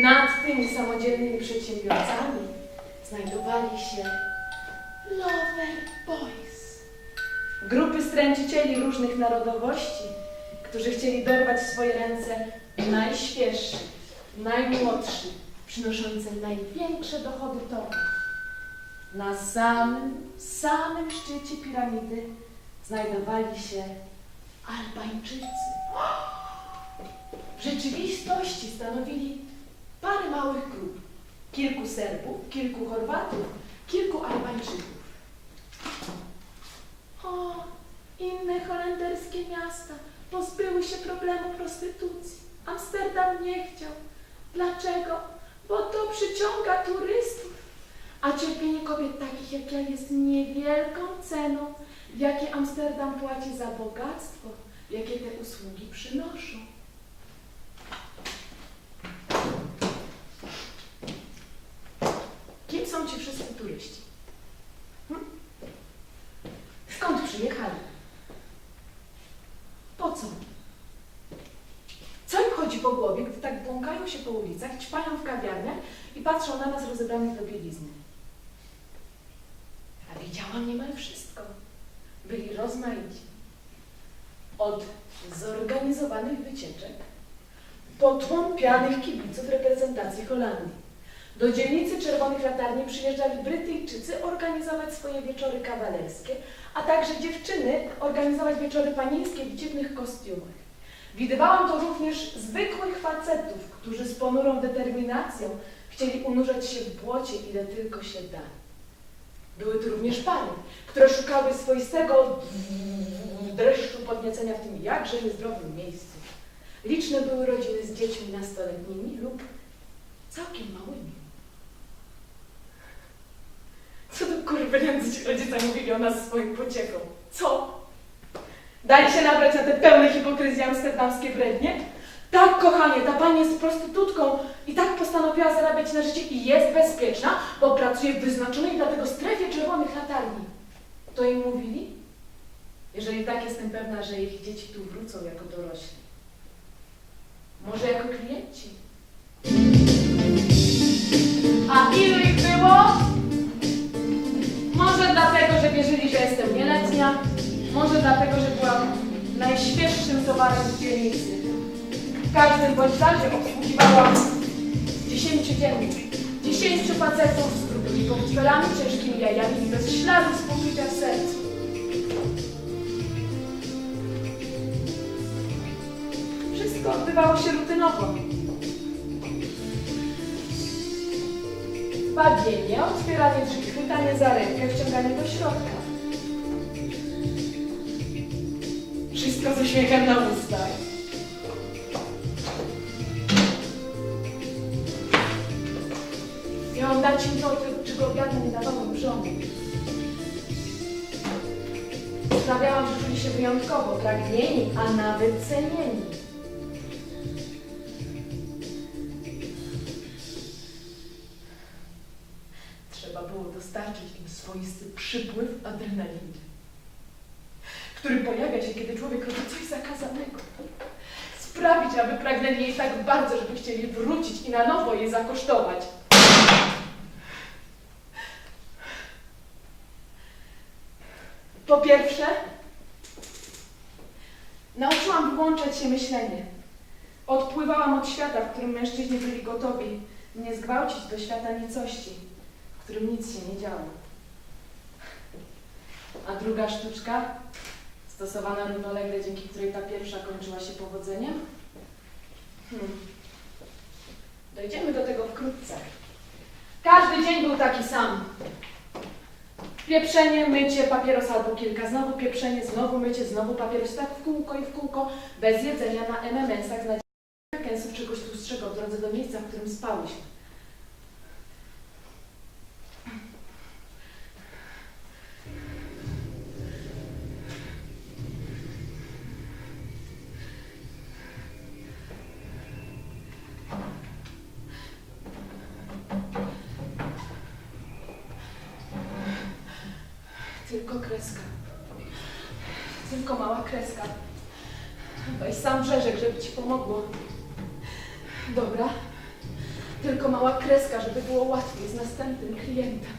Nad tymi samodzielnymi przedsiębiorcami znajdowali się Lover Boys. Grupy stręczycieli różnych narodowości, którzy chcieli dorwać w swoje ręce najświeższy, najmłodszy, przynoszący największe dochody towar. Na samym szczycie piramidy znajdowali się Albańczycy. W rzeczywistości stanowili parę małych grup. Kilku Serbów, kilku Chorwatów, kilku Albańczyków. O, inne holenderskie miasta pozbyły się problemu prostytucji. Amsterdam nie chciał. Dlaczego? Bo to przyciąga turystów. A cierpienie kobiet takich jak ja jest niewielką ceną, jakie Amsterdam płaci za bogactwo, jakie te usługi przynoszą. Kim są ci wszyscy turyści? tak błąkają się po ulicach, ćpają w kawiarniach i patrzą na nas rozebranych do bielizny. A widziałam niemal wszystko. Byli rozmaici. Od zorganizowanych wycieczek, potłąpianych kibiców reprezentacji Holandii. Do dzielnicy Czerwonych Latarni przyjeżdżali Brytyjczycy organizować swoje wieczory kawalerskie, a także dziewczyny organizować wieczory panieńskie w dziwnych kostiumach. Widywałam to również zwykłych facetów, którzy z ponurą determinacją chcieli unurzać się w błocie, ile tylko się da. Były tu również panie, które szukały swoistego dreszczu podniecenia w tym jakże niezdrowym miejscu. Liczne były rodziny z dziećmi nastoletnimi lub całkiem małymi. Co do kurwy ci rodzice mówili o nas swoim pocieką? Co? Dali się nabrać na te pełne hipokryzji amsterdamskie brednie? Tak, kochanie, ta pani jest prostytutką i tak postanowiła zarabiać na życie i jest bezpieczna, bo pracuje w wyznaczonej dla tego strefie Czerwonych Latarni. To im mówili? Jeżeli tak, jestem pewna, że ich dzieci tu wrócą jako dorośli. Może jako klienci? A ilu ich było? Może dlatego, że wierzyli, że jestem nieletnia, może dlatego, że byłam najświeższym towarem w dzielnicy. W każdym bądź razie obsługiwałam 10 dziennie, 10 facetów z grubymi portfelami, ciężkimi jajami i bez śladu współczucia w sercu. Wszystko odbywało się rutynowo. Bawienie, otwieranie drzwi, chwytanie za rękę, wciąganie do środka. Wszystko z uśmiechem na ustach. Miałam dać im to, czego obiadu nie dawałam żony. Sprawiałam, że czuli się wyjątkowo pragnieni, a nawet cenieni. Trzeba było dostarczyć im swoisty przypływ adrenaliny, który pojawia się, kiedy człowiek robi coś zakazanego. Sprawić, aby pragnęli jej tak bardzo, żeby chcieli wrócić i na nowo je zakosztować. Po pierwsze, nauczyłam włączać się myślenie. Odpływałam od świata, w którym mężczyźni byli gotowi mnie zgwałcić, do świata nicości, w którym nic się nie działo. A druga sztuczka, stosowana równolegle, dzięki której ta pierwsza kończyła się powodzeniem? Dojdziemy do tego wkrótce. Każdy dzień był taki sam. Pieprzenie, mycie, papieros albo kilka, znowu pieprzenie, znowu mycie, znowu papieros, tak w kółko, bez jedzenia na MMS-ach, z nadzieją, kęsów czegoś tłustszego w drodze do miejsca, w którym spałyśmy. Tylko kreska. Tylko mała kreska. Weź sam brzeżek, żeby ci pomogło. Dobra. Tylko mała kreska, żeby było łatwiej z następnym klientem.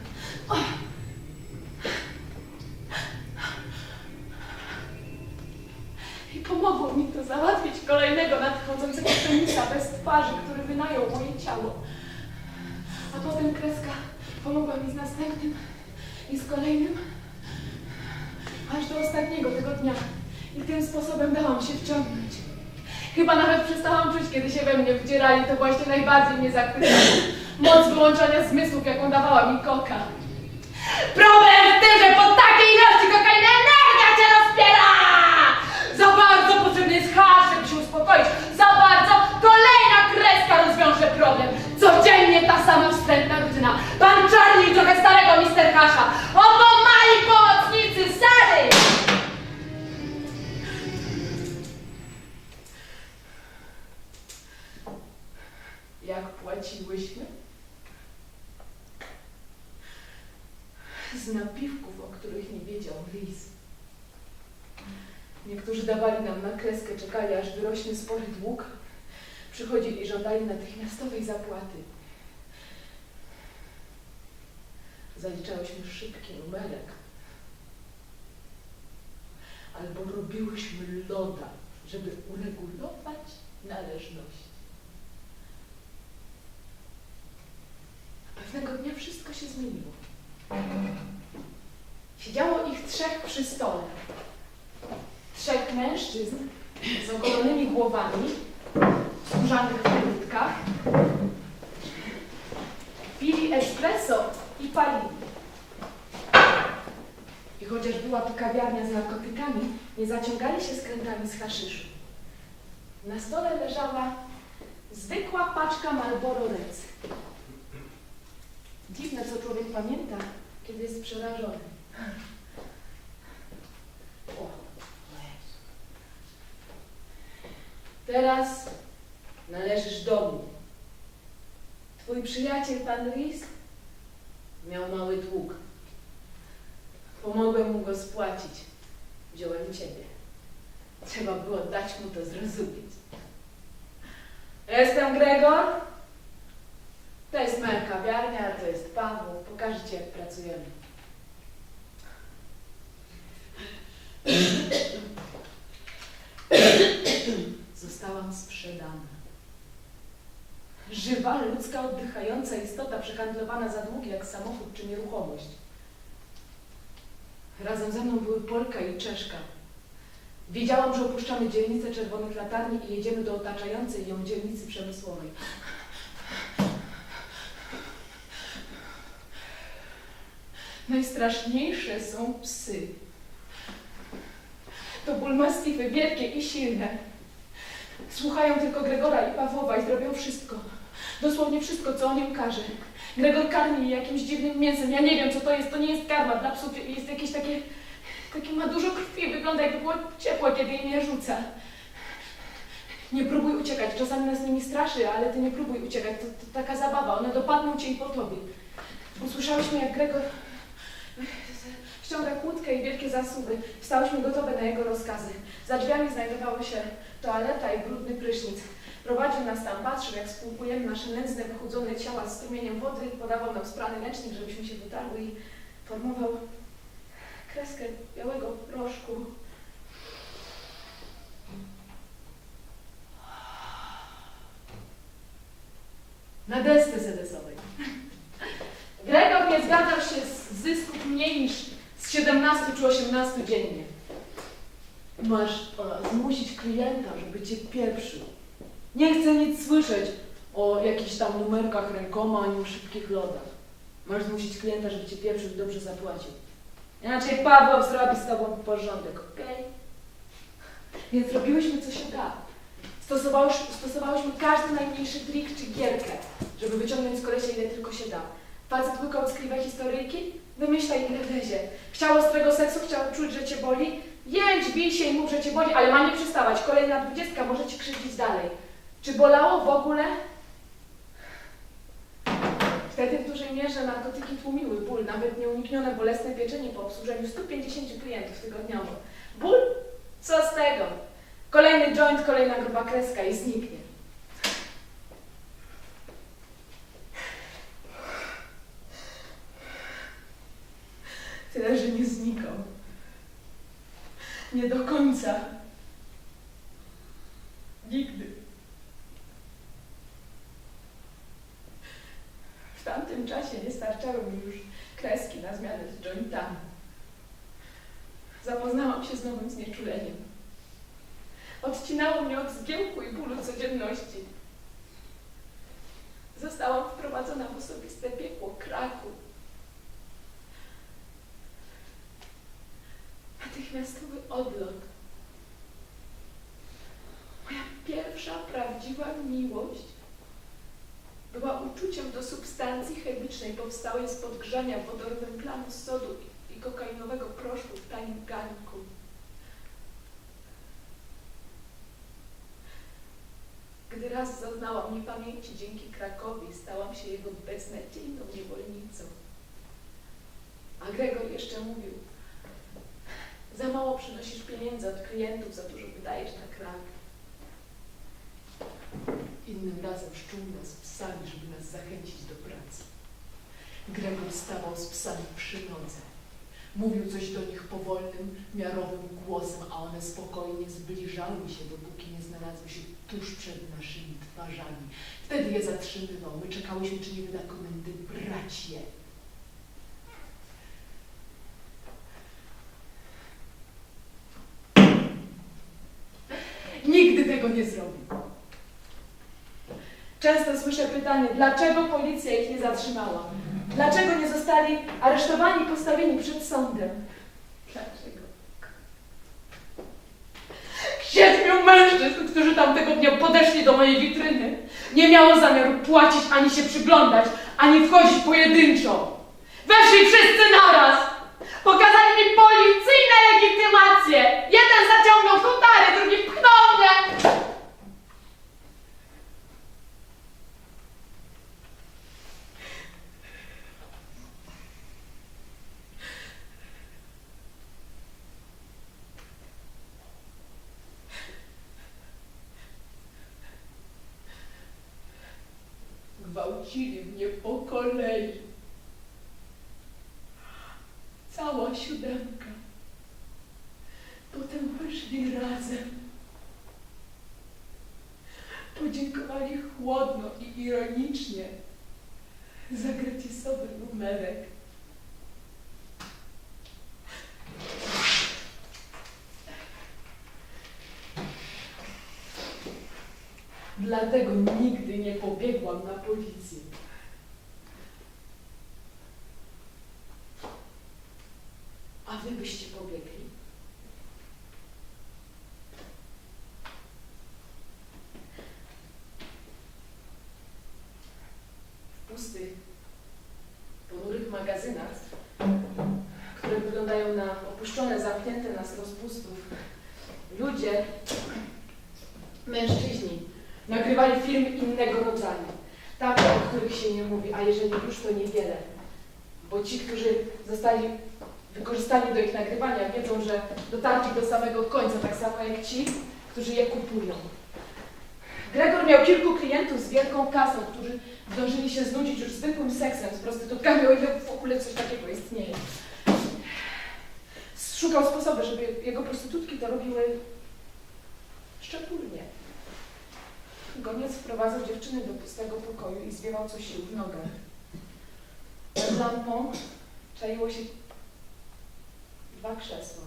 I pomogło mi to załatwić kolejnego nadchodzącego penisa bez twarzy, który wynajął moje ciało. A potem kreska pomogła mi z następnym i z kolejnym. Aż do ostatniego tego dnia. I tym sposobem dałam się wciągnąć. Chyba nawet przestałam czuć, kiedy się we mnie wdzierali. To właśnie najbardziej mnie zachwycało. Moc wyłączania zmysłów, jaką dawała mi koka. Problem w tym, że po takiej ilości kokainy energia cię rozpiera! Za bardzo potrzebny jest chaos, żeby się uspokoić. Za bardzo kolejna kreska rozwiąże problem. Codziennie ta sama wstrętna rutyna. Pan Charlie, trochę starego Mr. Hasha. Oto mali pomocnicy Sary! Jak płaciłyśmy? Z napiwków, o których nie wiedział Liz. Niektórzy dawali nam na kreskę, czekali, aż wyrośnie spory dług. Przychodzili i żądali natychmiastowej zapłaty. Zaliczałyśmy szybki numerek. Albo robiłyśmy loda, żeby uregulować należności. Pewnego dnia wszystko się zmieniło. Siedziało ich 3 przy stole. 3 mężczyzn z ogolonymi głowami, w skórzanych kurtkach, pili espresso i palili. I chociaż była to kawiarnia z narkotykami, nie zaciągali się skrętami z haszyszu. Na stole leżała zwykła paczka Marlboro Reds. Dziwne, co człowiek pamięta, kiedy jest przerażony. O, Jezu. Teraz należysz do mnie. Twój przyjaciel, pan Reese, miał mały dług. Pomogłem mu go spłacić. Wziąłem ciebie. Trzeba było dać mu to zrozumieć. Jestem Gregor. To jest moja kawiarnia, to jest Paweł. Pokażę ci, jak pracujemy. Zostałam sprzedana. Żywa, ludzka, oddychająca istota przehandlowana za długi jak samochód czy nieruchomość. Razem ze mną były Polka i Czeszka. Wiedziałam, że opuszczamy dzielnicę Czerwonych Latarni i jedziemy do otaczającej ją dzielnicy przemysłowej. Najstraszniejsze są psy. To bullmastify, wielkie i silne. Słuchają tylko Gregora i Pawłowa i zrobią wszystko. Dosłownie wszystko, co on im każe. Gregor karmi je jakimś dziwnym mięsem. Ja nie wiem, co to jest. To nie jest karma dla psów. Jest jakieś takie ma dużo krwi. Wygląda, jakby było ciepło, kiedy im je rzuca. Nie próbuj uciekać. Czasami nas nimi straszy, ale ty nie próbuj uciekać. To taka zabawa. One dopadną cię i po tobie. Usłyszałyśmy, jak Gregor ściąga kłódkę i wielkie zasuwy. Wstałyśmy gotowe na jego rozkazy. Za drzwiami znajdowały się toaleta i brudny prysznic. Prowadził nas tam, patrzył, jak spłukujemy nasze nędzne, wychudzone ciała z strumieniem wody, podawał nam sprany ręcznik, żebyśmy się wytarły i formował kreskę białego proszku. Na desce sedesowej. Gregor nie zgadzał się z zysków mniej niż z 17 czy 18 dziennie. Masz zmusić klienta, żeby cię pieprzył. Nie chcę nic słyszeć o jakichś tam numerkach rękoma ani o szybkich lodach. Masz zmusić klienta, żeby cię pieprzył i dobrze zapłacił. Inaczej Pawłow zrobi z tobą porządek, okej? Więc robiłyśmy, co się da. Stosowałyśmy każdy najmniejszy trik czy gierkę, żeby wyciągnąć z kolesia ile tylko się da. Facet łykał ckliwe historyjki? Wymyślaj ile wlezie. Chciał ostrego seksu, chciał czuć, że cię boli? Jędź, bij się i mów, że cię boli, ale ma nie przystawać. Kolejna 20 może ci krzywdzić dalej. Czy bolało w ogóle? Wtedy w dużej mierze narkotyki tłumiły ból, nawet nieuniknione bolesne pieczenie po obsłużeniu 150 klientów tygodniowo. Ból? Co z tego? Kolejny joint, kolejna gruba kreska i zniknie. Tyle, że nie znikał. Nie do końca. Nigdy. W tamtym czasie nie starczały mi już kreski na zmianę z jointami. Zapoznałam się z nowym znieczuleniem. Odcinało mnie od zgiełku i bólu codzienności. Zostałam wprowadzona w osobiste piekło kraku. Natychmiastowy odlot. Moja pierwsza prawdziwa miłość była uczuciem do substancji chemicznej powstałej z podgrzania wodorowym planu sodu i kokainowego proszku w tanim garnku. Gdy raz zaznałam niepamięci dzięki Krakowi, stałam się jego beznadziejną niewolnicą. A Gregor jeszcze mówił: za mało przynosisz pieniędzy od klientów, za dużo wydajesz na krak. Innym razem szczuł nas psami, żeby nas zachęcić do pracy. Gregor stawał z psami przy nodze. Mówił coś do nich powolnym, miarowym głosem, a one spokojnie zbliżały się, dopóki nie znalazły się tuż przed naszymi twarzami. Wtedy je zatrzymywał. My czekałyśmy, czy nie wyda komendy brać je. Nigdy tego nie zrobił. Często słyszę pytanie, dlaczego policja ich nie zatrzymała? Dlaczego nie zostali aresztowani i postawieni przed sądem? Dlaczego? 7 mężczyzn, którzy tamtego dnia podeszli do mojej witryny, nie miało zamiaru płacić, ani się przyglądać, ani wchodzić pojedynczo. Weszli wszyscy naraz! Pokazali mi policyjne legitymacje! Jeden zaciągnął kotary, drugi pchnął mnie! Gwałcili mnie po kolei. Cała 7. Potem wyszli razem. Podziękowali chłodno i ironicznie za gratisowy numerek. Dlatego nigdy nie pobiegłam na policję. A wy byście pobiegli? W pustych, ponurych magazynach, które wyglądają na opuszczone, zamknięte nas rozpustów, ludzie, mężczyźni, nagrywali filmy innego rodzaju, takie, o których się nie mówi, a jeżeli już, to niewiele. Bo ci, którzy zostali wykorzystani do ich nagrywania, wiedzą, że dotarli do samego końca, tak samo jak ci, którzy je kupują. Gregor miał kilku klientów z wielką kasą, którzy zdążyli się znudzić już zwykłym seksem z prostytutkami, o ile w ogóle coś takiego istnieje. Szukał sposobu, żeby jego prostytutki to robiły szczególnie. Goniec wprowadzał dziewczyny do pustego pokoju i zwiewał coś sił w nogach. Nad lampą czaiło się 2 krzesła.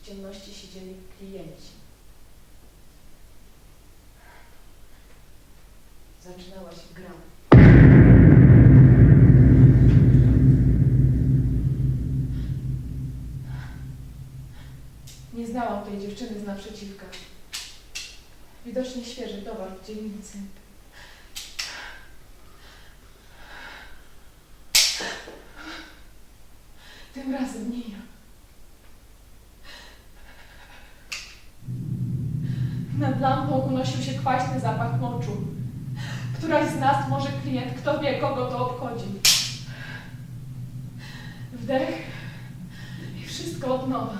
W ciemności siedzieli klienci. Zaczynała się gra. Nie znałam tej dziewczyny z naprzeciwka. Widocznie świeży towar w dzielnicy. Tym razem nie ja. Nad lampą unosił się kwaśny zapach moczu. Któraś z nas, może klient, kto wie, kogo to obchodzi. Wdech i wszystko od nowa.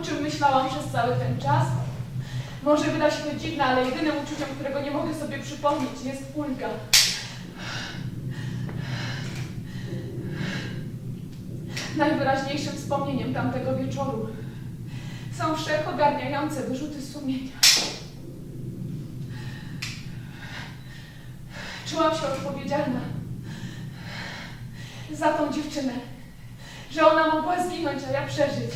O czym myślałam przez cały ten czas? Może wyda się to dziwne, ale jedynym uczuciem, którego nie mogę sobie przypomnieć, jest ulga. Najwyraźniejszym wspomnieniem tamtego wieczoru są wszechogarniające wyrzuty sumienia. Czułam się odpowiedzialna za tą dziewczynę, że ona mogła zginąć, a ja przeżyć.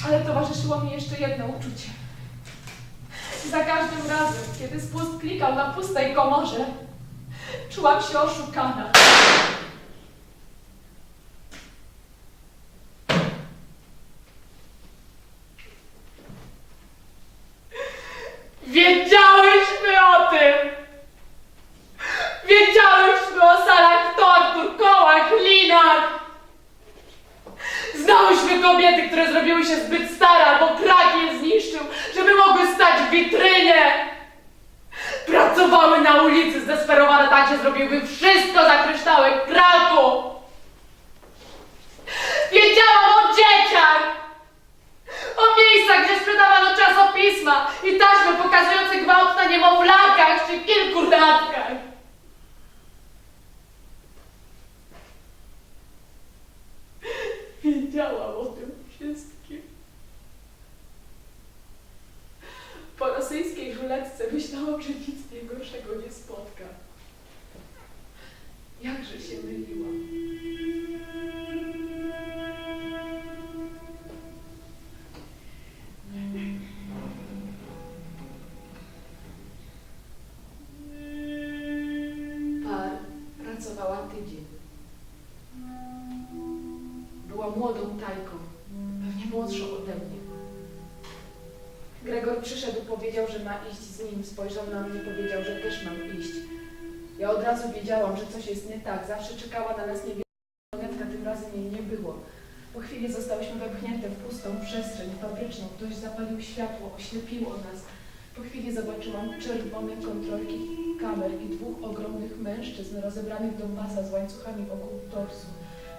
Ale towarzyszyło mi jeszcze jedno uczucie. Za każdym razem, kiedy spust klikał na pustej komorze, czułam się oszukana. Wiedziałyśmy o tym! Wiedziałyśmy o salach tortur, kołach, linach! Znałyśmy kobiety, które zrobiły się zbyt stare albo krak je zniszczył, żeby mogły stać w witrynie! Pracowały na ulicy zdesperowane tak, że zrobiłyby wszystko za kryształek kraku! Wiedziałam o dzieciach! Myślałam, że nic mnie gorszego nie spotka. Jakże się myliłam. Par pracowała tydzień. Była młodą tajką, pewnie młodszą ode mnie. Gregor przyszedł, powiedział, że ma iść z nim. Spojrzał na mnie, powiedział, że też mam iść. Ja od razu wiedziałam, że coś jest nie tak. Zawsze czekała na nas niebieska, tym razem jej nie było. Po chwili zostałyśmy wepchnięte w pustą przestrzeń fabryczną. Ktoś zapalił światło, oślepiło nas. Po chwili zobaczyłam czerwone kontrolki kamer i dwóch ogromnych mężczyzn rozebranych do pasa z łańcuchami wokół torsu.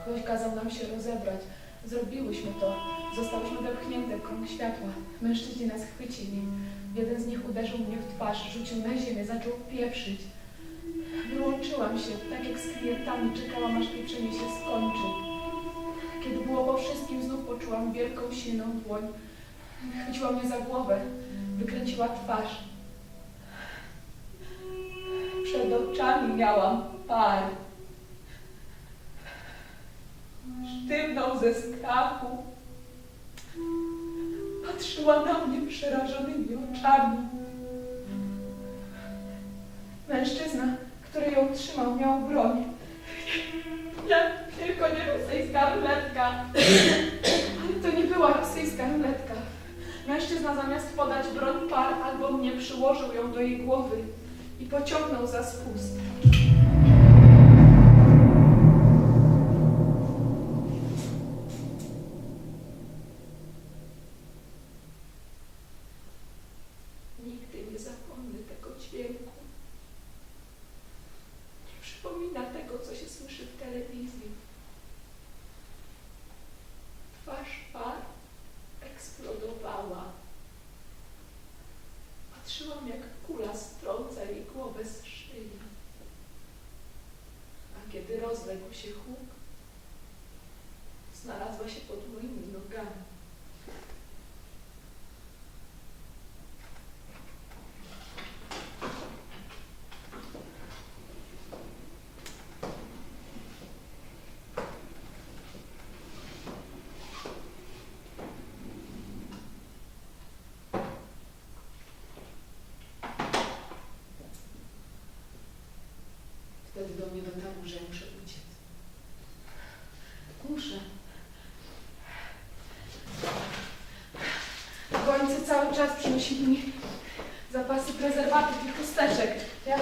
Ktoś kazał nam się rozebrać. Zrobiłyśmy to. Zostałyśmy wepchnięte w krąg światła. Mężczyźni nas chwycili. Jeden z nich uderzył mnie w twarz, rzucił na ziemię, zaczął pieprzyć. Wyłączyłam się, tak jak z klientami, czekałam, aż pieprzenie się skończy. Kiedy było po wszystkim, znów poczułam wielką, silną dłoń. Chwyciła mnie za głowę, wykręciła twarz. Przed oczami miałam Par. Sztywną ze strachu. Patrzyła na mnie przerażonymi oczami. Mężczyzna, który ją trzymał, miał broń. Jak tylko nie rosyjska ruletka. Ale to nie była rosyjska ruletka. Mężczyzna zamiast podać broń Par albo mnie, przyłożył ją do jej głowy i pociągnął za spust. Nigdy nie zapomnę tego dźwięku. Nie przypomina tego, co się słyszy w telewizji. Twarz Par eksplodowała. Patrzyłam, jak kula strąca jej głowę z szyi. A kiedy rozległ się huk, znalazła się pod moimi nogami. Wtedy do mnie dotarło, że ja muszę uciec. Muszę. Gońcy cały czas przynosili mi zapasy prezerwatyw i chusteczek. Ja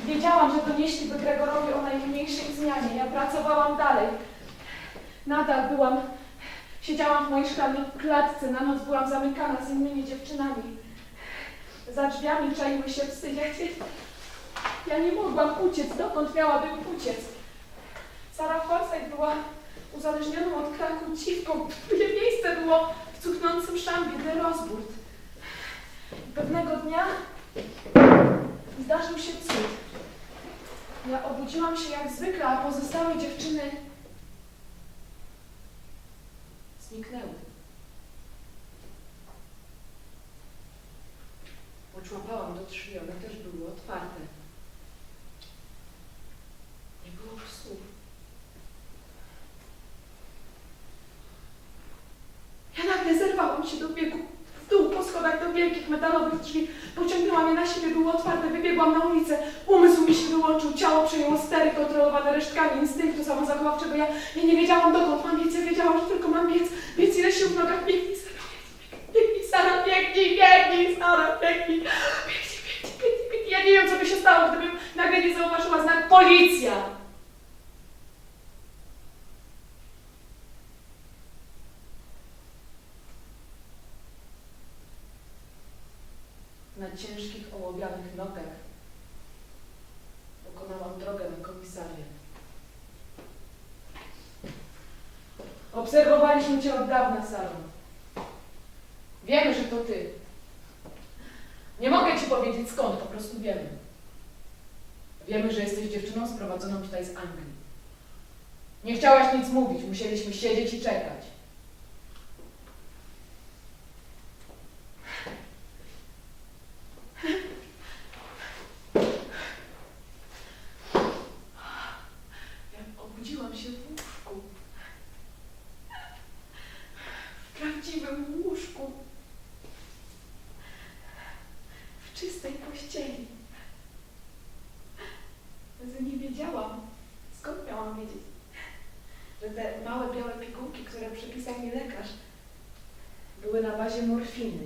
wiedziałam, że donieśliby Gregorowi o najmniejszej zmianie. Ja pracowałam dalej. Nadal siedziałam w mojej szklanej klatce. Na noc byłam zamykana z innymi dziewczynami. Za drzwiami czaiły się psy. Ja nie mogłam uciec. Dokąd miałabym uciec? Sara Forsyth była uzależnioną od kraku dziwką. Moje miejsce było w cuchnącym szambie de Rosburg. Pewnego dnia zdarzył się cud. Ja obudziłam się jak zwykle, a pozostałe dziewczyny zniknęły. Poczłapałam do drzwi, one też były otwarte. Nie było psów. Ja nagle zerwałam się do biegu w dół po schodach do wielkich metalowych drzwi. Pociągnęłam je na siebie, były otwarte, wybiegłam na ulicę. Umysł mi się wyłączył, ciało przejęło stery kontrolowane resztkami instynktu samozachowawczego. Ja nie wiedziałam, dokąd mam biec, ja wiedziałam, że tylko mam biec ile sił w nogach. Biegnij, Sara, biegnij, Sara, biegnij. Ja nie wiem, co by się stało, gdybym nagle nie zauważyła znak policja. Na ciężkich, ołowianych nogach pokonałam drogę na komisariat. Obserwowaliśmy cię od dawna, Saro. Wiemy, że to ty. Nie mogę ci powiedzieć skąd, po prostu wiemy. Wiemy, że jesteś dziewczyną sprowadzoną tutaj z Anglii. Nie chciałaś nic mówić, musieliśmy siedzieć i czekać. Nie wiedziałam. Skąd miałam wiedzieć, że te małe białe pigułki, które przepisał mi lekarz, były na bazie morfiny.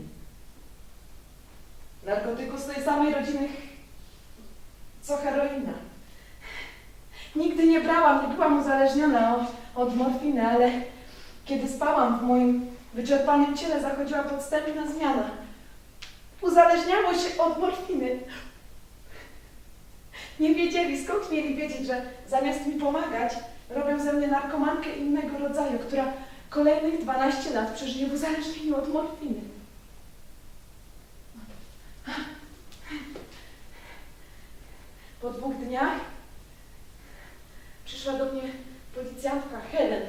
Narkotyku z tej samej rodziny co heroina. Nigdy nie brałam, nie byłam uzależniona od morfiny, ale kiedy spałam w moim wyczerpanym ciele, zachodziła podstępna zmiana. Uzależniało się od morfiny. Nie wiedzieli, skąd mieli wiedzieć, że zamiast mi pomagać, robią ze mnie narkomankę innego rodzaju, która kolejnych 12 lat przeżyje w uzależnieniu od morfiny. Po 2 dniach przyszła do mnie policjantka Helen.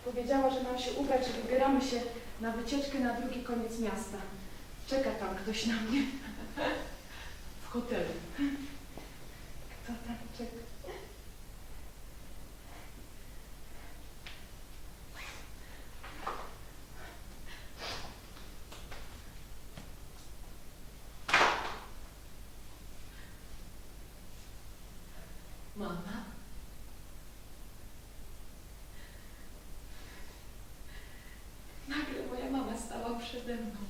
Powiedziała, że mam się ubrać, że wybieramy się na wycieczkę na drugi koniec miasta. Czeka tam ktoś na mnie. W hotelu. Kto tam czeka? Mama? Nagle moja mama stała przede mną.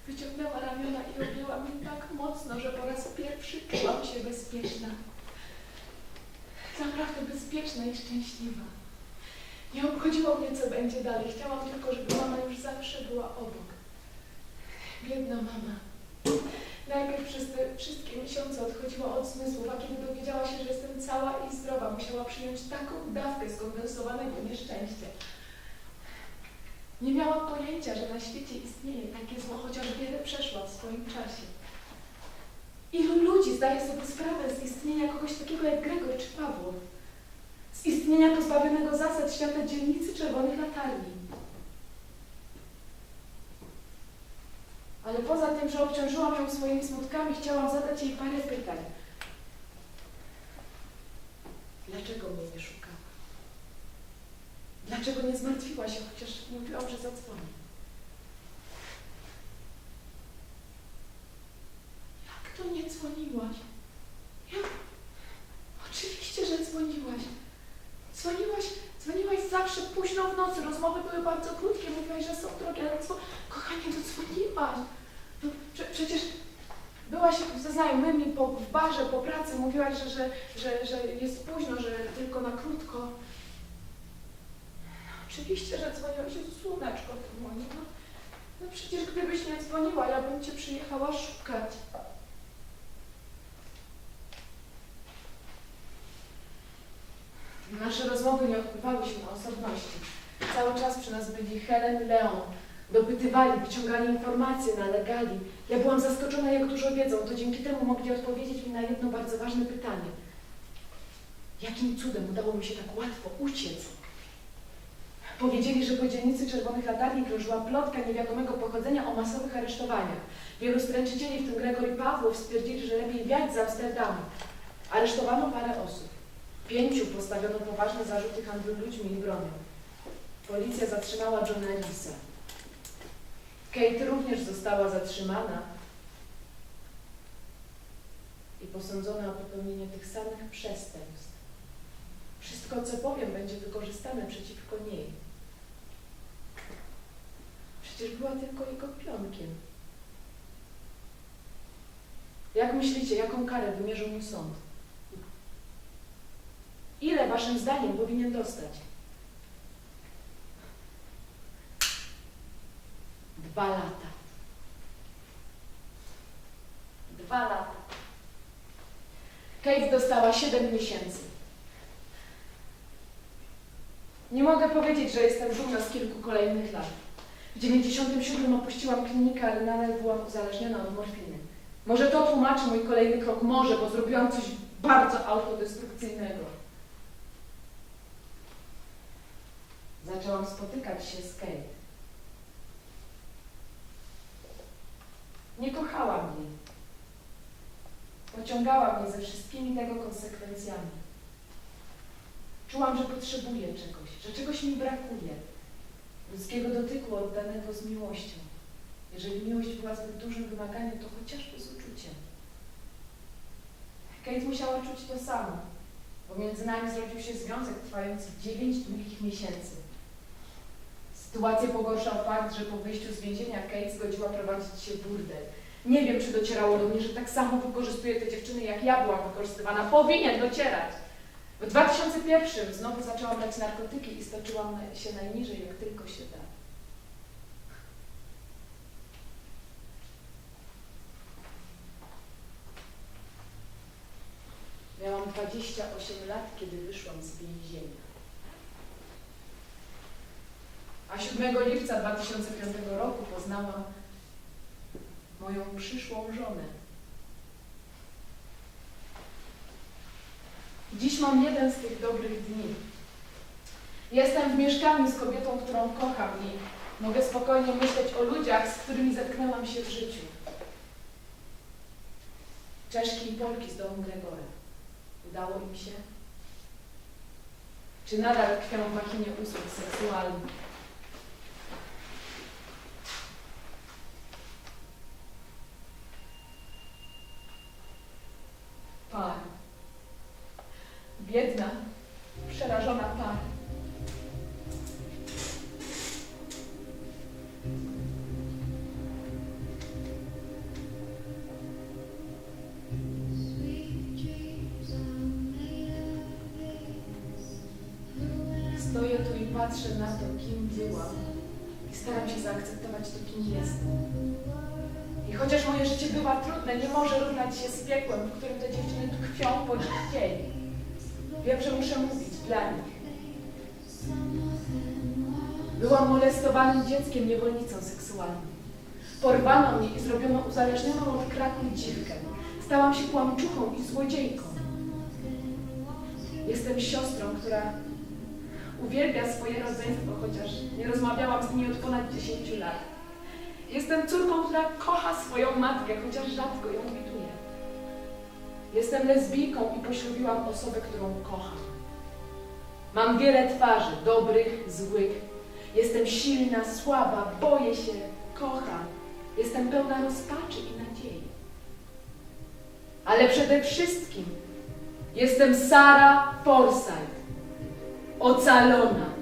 Wyciągnęła ramiona i objęła mnie tak mocno, że po raz pierwszy czułam się bezpieczna. Naprawdę bezpieczna i szczęśliwa. Nie obchodziło mnie, co będzie dalej. Chciałam tylko, żeby mama już zawsze była obok. Biedna mama. Najpierw przez te wszystkie miesiące odchodziła od zmysłów, a kiedy dowiedziała się, że jestem cała i zdrowa, musiała przyjąć taką dawkę skondensowanego nieszczęścia. Nie miałam pojęcia, że na świecie istnieje takie zło, chociaż wiele przeszła w swoim czasie. Ilu ludzi zdaje sobie sprawę z istnienia kogoś takiego jak Gregor czy Pawło? Z istnienia pozbawionego zasad świata dzielnicy czerwonych latarni. Ale poza tym, że obciążyłam ją swoimi smutkami, chciałam zadać jej parę pytań. Dlaczego mnie nie szukała? Dlaczego nie zmartwiła się, chociaż mówiłam, że zadzwoni? Jak to nie dzwoniłaś? Jak? Oczywiście, że dzwoniłaś. Dzwoniłaś zawsze późno w nocy. Rozmowy były bardzo krótkie. Mówiłaś, że są drogie, ale kochanie, dzwoniłaś. No, przecież byłaś ze znajomymi w barze, po pracy. Mówiłaś, że jest późno, że tylko na krótko. No, oczywiście, że dzwoniłaś. Słoneczko to moje. No przecież gdybyś nie dzwoniła, ja bym cię przyjechała szukać. Nasze rozmowy nie odbywały się na osobności. Cały czas przy nas byli Helen, Leon. Dopytywali, wyciągali informacje, nalegali. Ja byłam zaskoczona, jak dużo wiedzą. To dzięki temu mogli odpowiedzieć mi na jedno bardzo ważne pytanie. Jakim cudem udało mi się tak łatwo uciec? Powiedzieli, że po dzielnicy Czerwonych Latarni krążyła plotka niewiadomego pochodzenia o masowych aresztowaniach. Wielu stręczycieli, w tym Gregor i Pawłow, stwierdzili, że lepiej wiać z Amsterdamu. Aresztowano parę osób. 5 postawiono poważne zarzuty handlu ludźmi i bronią. Policja zatrzymała Johna Risa. Kate również została zatrzymana i posądzona o popełnienie tych samych przestępstw. Wszystko, co powiem, będzie wykorzystane przeciwko niej. Przecież była tylko jego pionkiem. Jak myślicie, jaką karę wymierzył mu sąd? Ile waszym zdaniem powinien dostać? 2 lata. 2 lata. Kate dostała 7 miesięcy. Nie mogę powiedzieć, że jestem dumna z kilku kolejnych lat. W 97 opuściłam klinikę, ale nadal byłam uzależniona od morfiny. Może to tłumaczy mój kolejny krok, może, bo zrobiłam coś bardzo autodestrukcyjnego. Zaczęłam spotykać się z Kate. Nie kochałam jej. Pociągała mnie ze wszystkimi tego konsekwencjami. Czułam, że potrzebuję czegoś, że czegoś mi brakuje. Ludzkiego dotyku oddanego z miłością. Jeżeli miłość była zbyt dużym wymaganiem, to chociażby z uczuciem. Kate musiała czuć to samo, bo między nami zrodził się związek trwający 9 długich miesięcy. Sytuację pogorszał fakt, że po wyjściu z więzienia Kate zgodziła prowadzić się burdel. Nie wiem, czy docierało do mnie, że tak samo wykorzystuje te dziewczyny, jak ja byłam wykorzystywana. Powinien docierać. W 2001 znowu zaczęłam brać narkotyki i stoczyłam się najniżej, jak tylko się da. Miałam 28 lat, kiedy wyszłam z więzienia. A 7 lipca 2005 roku poznałam moją przyszłą żonę. Dziś mam jeden z tych dobrych dni. Jestem w mieszkaniu z kobietą, którą kocham i mogę spokojnie myśleć o ludziach, z którymi zetknęłam się w życiu. Czeszki i Polki z domu Gregora. Udało im się? Czy nadal tkwią w machinie usług seksualnych? Par. Biedna, przerażona par. Stoję tu i patrzę na to, kim byłam i staram się zaakceptować to, kim jestem. I chociaż moje życie bywa trudne, nie może równać się z piekłem, w którym te dziewczyny tkwią po dziś dzień. Wiem, że muszę mówić dla nich. Byłam molestowanym dzieckiem, niewolnicą seksualną. Porwano mnie i zrobiono uzależnioną od kraku dziwkę. Stałam się kłamczuchą i złodziejką. Jestem siostrą, która uwielbia swoje rodzeństwo, chociaż nie rozmawiałam z nimi od ponad 10 lat. Jestem córką, która kocha swoją matkę, chociaż rzadko ją widuje. Jestem lesbijką i poślubiłam osobę, którą kocham. Mam wiele twarzy, dobrych, złych. Jestem silna, słaba, boję się, kocham. Jestem pełna rozpaczy i nadziei. Ale przede wszystkim jestem Sarah Forsyth, ocalona.